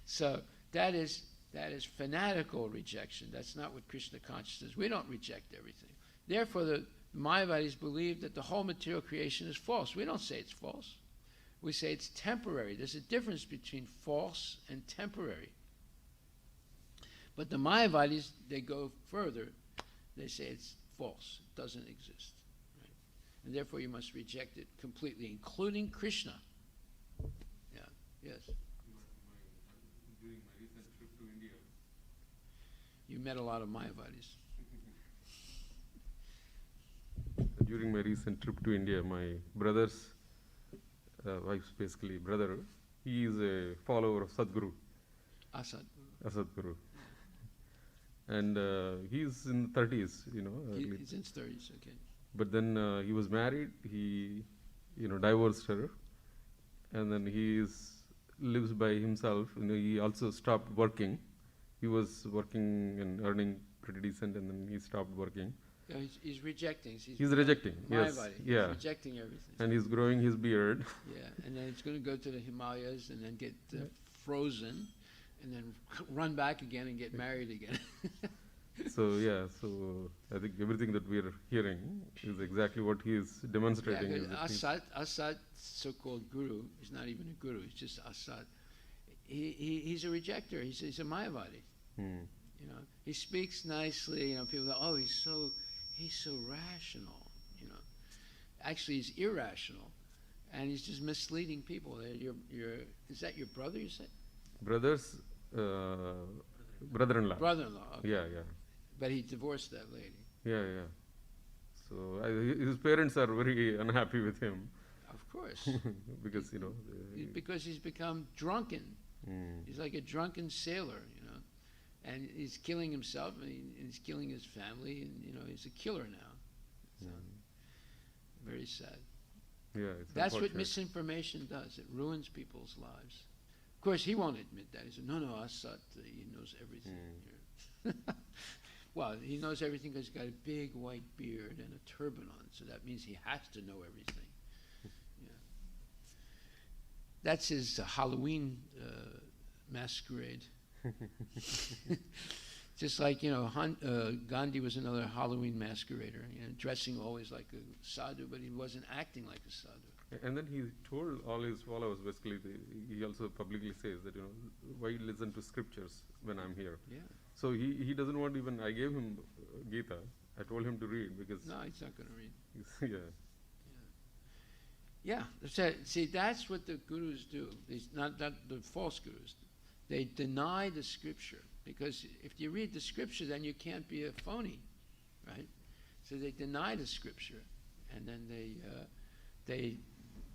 So that is fanatical rejection. That's not what Krishna consciousness is. We don't reject everything. Therefore, the Mayavadis believe that the whole material creation is false. We don't say it's false. We say it's temporary. There's a difference between false and temporary. But the Mayavadis, they go further. They say it's false. It doesn't exist. Right? And therefore you must reject it completely, including Krishna. Yeah, yes. During my recent trip to India, You met a lot of Mayavadis. during my recent trip to India, my brother's wife's basically brother, he is a follower of Sadhguru, Asad. Sadhguru. And he's in the 30s, early. He's in his 30s, okay. But then he was married, he, divorced her, and then lives by himself. He also stopped working. He was working and earning pretty decent, and then he stopped working. Yeah, he's rejecting. He's rejecting, yes, Mayavadi. yeah. He's rejecting everything. And he's growing his beard. Yeah, and then he's going to go to the Himalayas and then get frozen, and then run back again and get married again. So I think everything that we're hearing is exactly what he is demonstrating. Yeah, is that he's- Asad, so-called guru, he's not even a guru, he's just Asad. He's a rejecter, he's a Mayavadi. Hmm. He speaks nicely, people go, oh, he's so rational, Actually, he's irrational, and he's just misleading people. Is that your brother, you said? Brother's brother-in-law. Brother-in-law, okay. Yeah. But he divorced that lady. Yeah. So his parents are very unhappy with him Of course. because Because he's become drunken. Hmm. He's like a drunken sailor, and he's killing himself, and he's killing his family, and he's a killer now. So, very sad. Yeah, it's That's what unfortunate. misinformation does. It ruins people's lives. Of course, he won't admit that. He said, no, Asad, he knows everything. Well, he knows everything because he's got a big white beard and a turban on, so that means he has to know everything. Yeah. That's his Halloween masquerade. Just like, Gandhi was another Halloween masquerader, dressing always like a sadhu, but he wasn't acting like a sadhu. And then he told all his followers, basically, he also publicly says that, why listen to scriptures when I'm here? Yeah. So he doesn't want even, I gave him Gita. I told him to read because, No, he's not going to read. yeah. Yeah. See, that's what the gurus do. Not the false gurus. They deny the scripture. Because if you read the scripture, then you can't be a phony, right? So they deny the scripture, and then they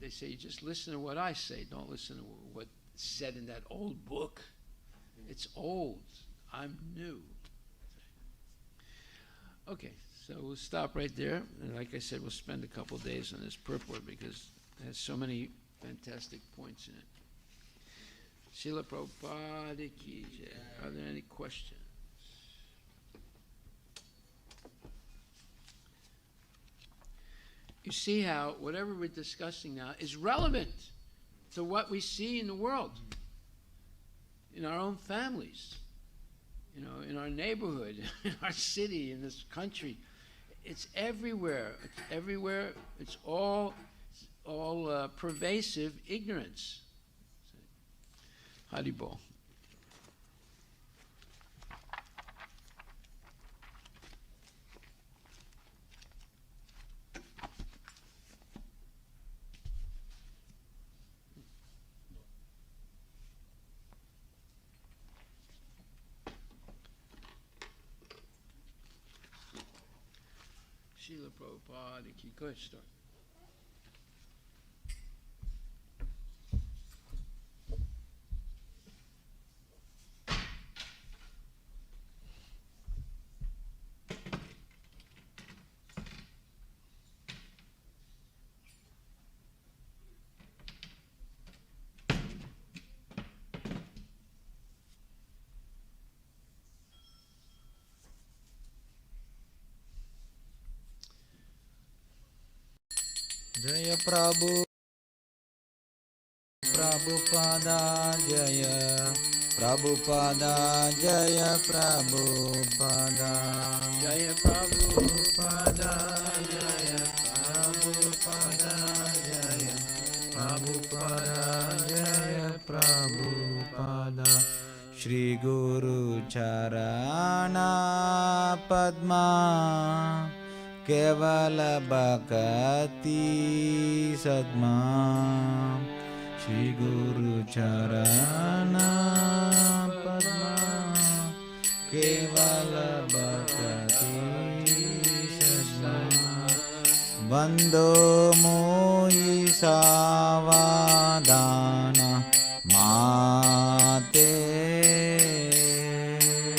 say, just listen to what I say. Don't listen to what's said in that old book. It's old. I'm new. Okay, so we'll stop right there. And like I said, we'll spend a couple days on this purport because it has so many fantastic points in it. Srila Prabhupada ki jai. Are there any questions? You see how whatever we're discussing now is relevant to what we see in the world, in our own families, in our neighborhood, in our city, in this country. It's everywhere. It's everywhere. It's all pervasive ignorance. Haribol. Srila Prabhupada ki. Go ahead, start. जय प्रभु प्रभुपादा जय प्रभुपादा जय प्रभुपादा जय प्रभुपादा जय प्रभुपादा जय प्रभुपादा जय प्रभुपादा श्री गुरु चरणा पद्मा केवल भक्ति सद्मा श्री गुरु चरण पद्मा केवल भक्ति सद्मा वंदो मोहि सावधान माते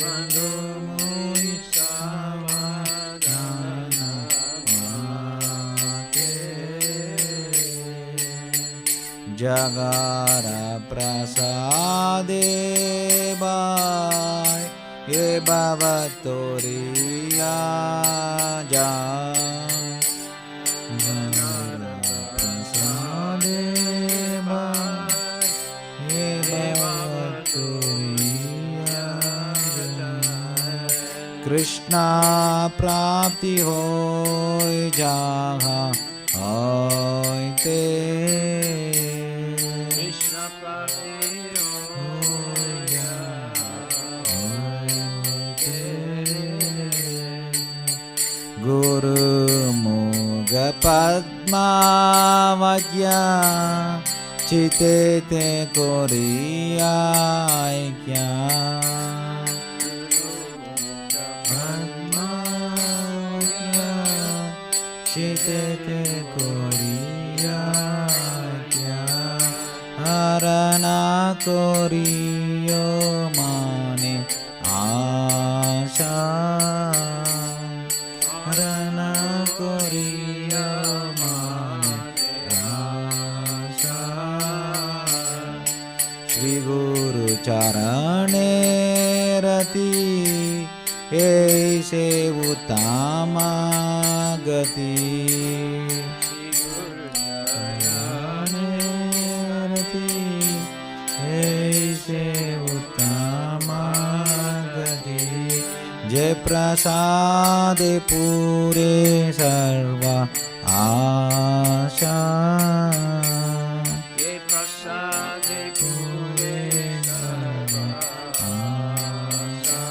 वंदो मोहि सावधान माते जगार प्रसादे बाय ये भवतोरिया जा जगार प्रसादे बाय ये भवतोरिया जा कृष्णा प्राप्ति होय जहाँ होय ते गुरुमुख पद्मावज्ञा चिते ते कोरियाय क्या पद्मावज्ञा चिते ते कोरियाय क्या हरना कोरियो माने आशा हरना कोरियो माने आशा श्री गुरु चरणे रति ऐसे उत्तम गति चरणे रति ऐसे उत्तम गति जय प्रसाद पूरे सर्व आशा जय प्रसाद पूरे सर्व आशा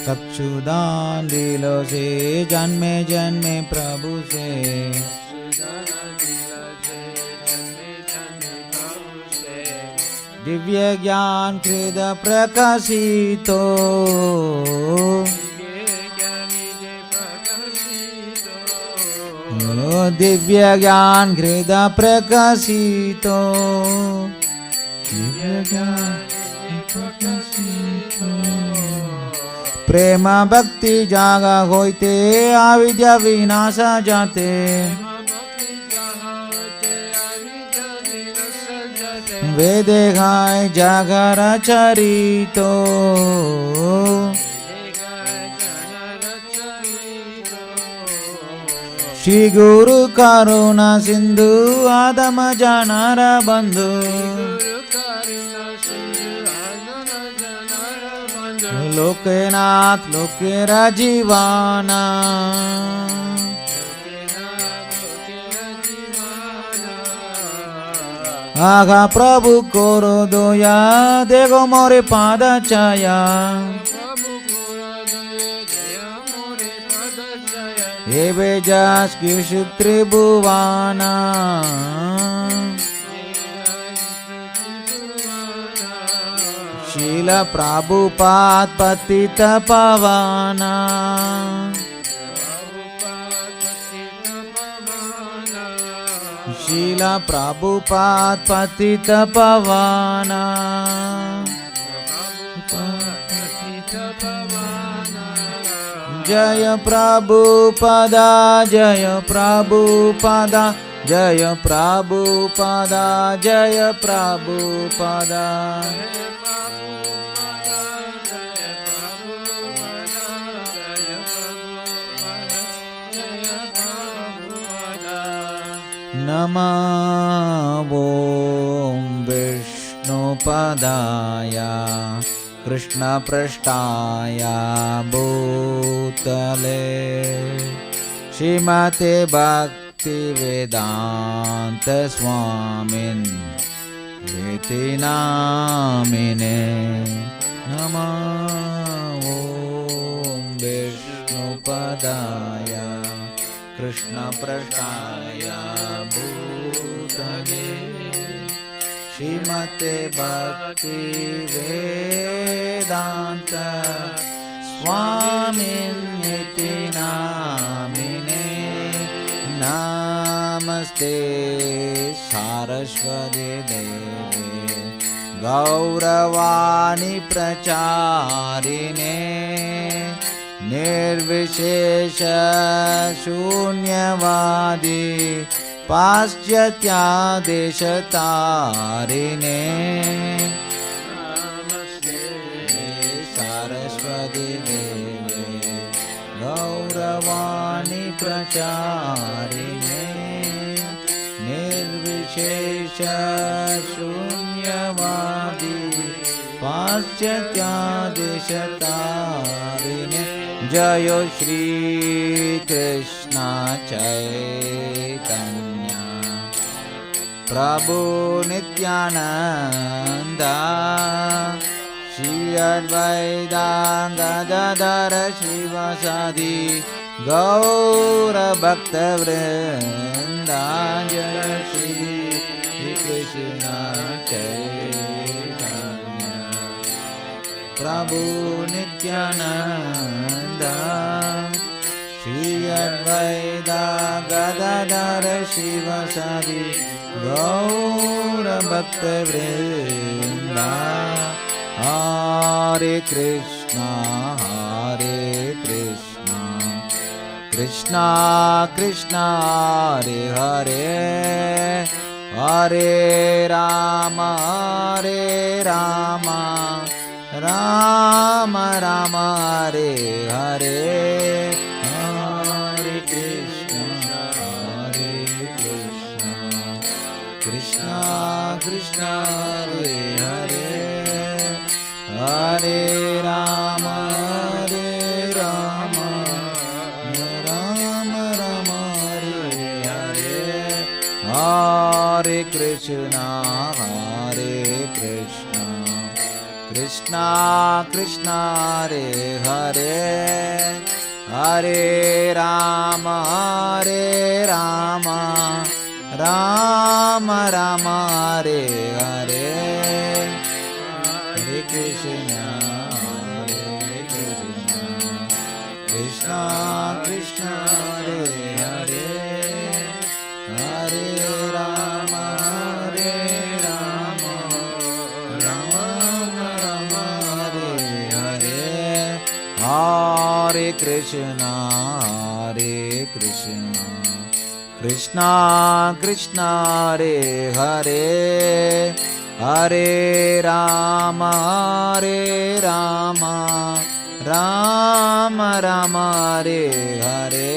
चक्षुदान दिलो से जन्मे जन्मे प्रभु से दिव्य ज्ञान हृद प्रकाशितो दिव्य ज्ञान हृद प्रकाशितो दिव्य ज्ञान प्रकाशितो प्रेम भक्ति जागा होते अविद्या विनाश जाते वेदे गाय जागर चरितो श्री गुरु करुणा सिंधु आदम जानर बंधु लोकनाथ लोकेरा जीवाना आगा प्रभु कोरो दोया देखो मोरे पाद छाया हे बेजास कृष त्रिभुवाना शील प्रभुपाद पतित पवाना शील प्रभुपाद पतित पवाना जय प्रभुपादा जय प्रभुपादा जय प्रभुपादा जय प्रभुपादा नमः ॐ विष्णुपदाय कृष्णपृष्ठाय भूतले श्रीमते भक्तिवेदान्त स्वामिन् इति नामिने नमः ॐ विष्णुपदाय कृष्णपृष्ठाय भूतले श्रीमते भक्तिवेदान्त स्वामिनिति नामिने नमस्ते सारस्वती देवे गौरवाणी प्रचारिणे निर्विशेष शून्यवादी पाश्चात्यादेशतारिणे सारस्वती देवे गौरवाणी प्रचारिणे निर्विशेष शून्यवादी पाश्चात्यादेशतारिणे जय श्री कृष्ण चैतन्य प्रभु नित्यानंद श्री अद्वैत गदाधर श्रीवासादि गौर भक्तवृंद जय श्री कृष्ण चैतन्य प्रभु नित्यानंद श्री अद्वैत गदाधर शिवासादि गौर भक्तवृंद हरे Krishna Krishna Krishna Hare Hare Hare Ram Ram Ram Hare Hare Hare Krishna Krishna Krishna Hare Hare Hare Ram Ram Ram Hare Hare Hare Krishna Krishna Krishna Hare Hare Hare Ram Ram Ram Hare Hare Hare Krishna Krishna Krishna Hare Hare Hare Ram Ram Ram Hare Hare Hare Krishna Krishna Krishna Hare Hare Hare Ram Ram Ram Hare Hare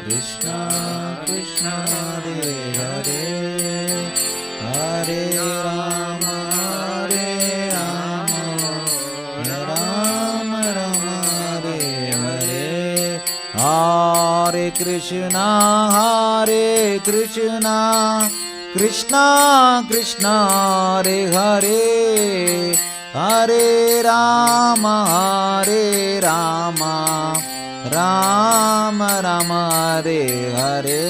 Krishna Krishna Hare Hare Hare Ram Ram Hare Hare Hare Krishna Krishna Krishna Hare Hare Hare Ram Ram Hare Hare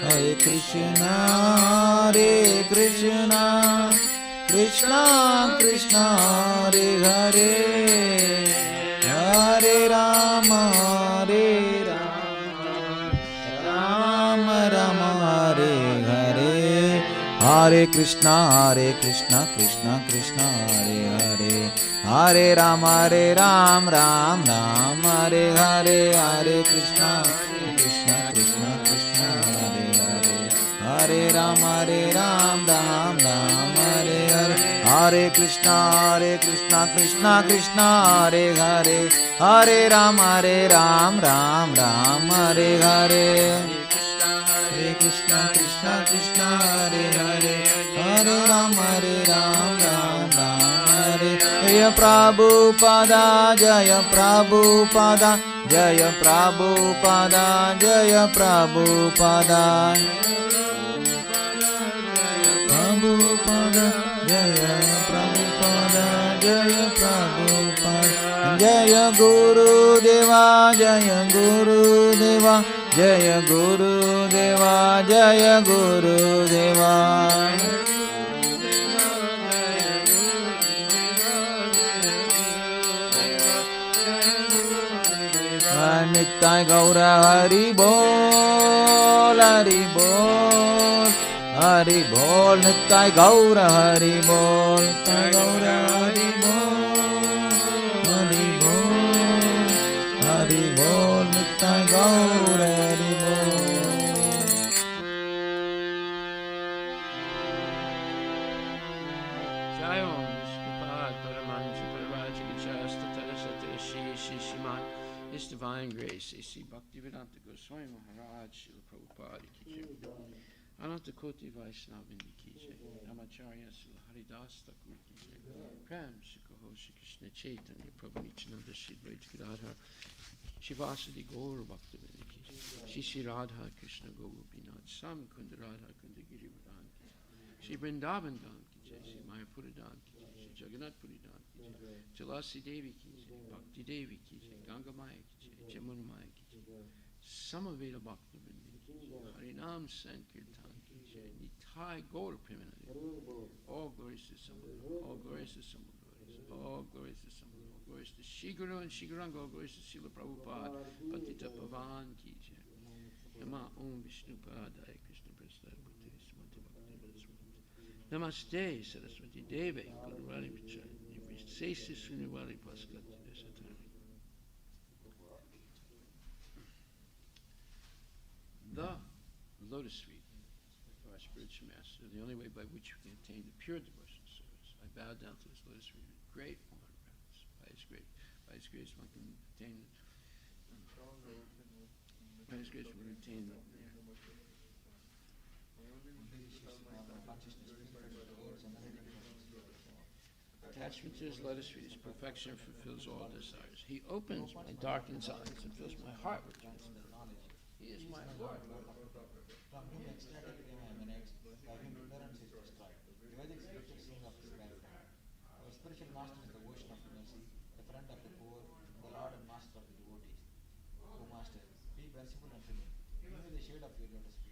Hare Krishna Krishna Krishna Hare Hare Hare Ram Ram Hare Hare Hare Krishna Krishna Krishna Hare Hare Hare Ram Ram Hare Hare Hare Krishna Krishna Krishna Hare Hare Hare Ram Ram Hare Hare Hare Krishna Krishna Krishna Hare Hare, Hare Ram Ram Ram Hare Hare. Hare Krishna Krishna Krishna Hare Hare, Hare Ram Ram Ram Hare. Jaya Prabhupada, Jaya Prabhupada, Jaya Prabhupada, Jaya Prabhupada. Prabhupada, Jaya Prabhupada, Jaya Prabhupada. Jaya Guru Deva, Jaya Guru Deva, Jaya Guru Deva, Jaya Guru Deva. Nittai Gaura Hari Bol, Hari Bol, Hari Bol, Nittai Gaura Hari Bol, Nittai Gaura Hari Bol, Hari Bol, Hari Bol, Nittai Gaura Hari Bol. Jai Om Vishnupada Paramancha Paravacha Gachasta Tarasate Shri Shiman His Divine Grace A.C. Bhaktivedanta Goswami Maharaj Srila Prabhupada Ki Jai Ananta Koti Vaishnavindi Ki Jai Namacharya Srila Haridas Thakur Ki Jai Prem Shikaho Shri Krishna Chaitanya Prabhu Nityananda Shri Advaita Gadadhar Shivasadi Gaur Bhaktivinoda Ki Jai Shri Radha Krishna Gopinath Sam Kunda Radha Kunda Girivardhan Ki Jai Shri Vrindavan Dham Ki Jai Shri Mayapura Dham Ki Jai Shri Jagannath Puri Dham Ki Jai Tulasi Devi Ki Jai Bhakti Devi Ki Jai Ganga Maya Ki Jai Jamuna Maya Ki Jai Samaveda Bhaktivinoda Ki Jai Harinam Sankirtan Ki Jai Nitai Gaur Premanade. All glories to Samudra, all glories to Samudra, all glories to Samudra, all glories to Shiguru and Shiguranga, all glories to Srila Prabhupada, Patita Pavan Ki Jai. Nama Om Vishnupadaya Krishna Prasad Bhakti Srimati Bhakti Srimati. Namaste Saraswati Deve Guruvali Vichari Sesi Sunivali Paskati Desatari. The Lotus Suite of our spiritual master, the only way by which we can attain the pure devotional service. I bow down to this Lotus Suite with great honor and reverence. By His grace, one can attain. By His grace, one can attain. Attachment to His Lotus Feet is perfection, fulfills all desires. He opens my darkened eyes and fills my heart with transcendental knowledge. He is my Lord. From whom ecstatic flame emanates, by whom ignorance is destroyed. The Vedic scriptures sing of his welfare. Our spiritual master is the ocean of mercy, the friend of the poor, the Lord and master of the devotees. O Master, be merciful unto me. Give me the shade of your lotus feet.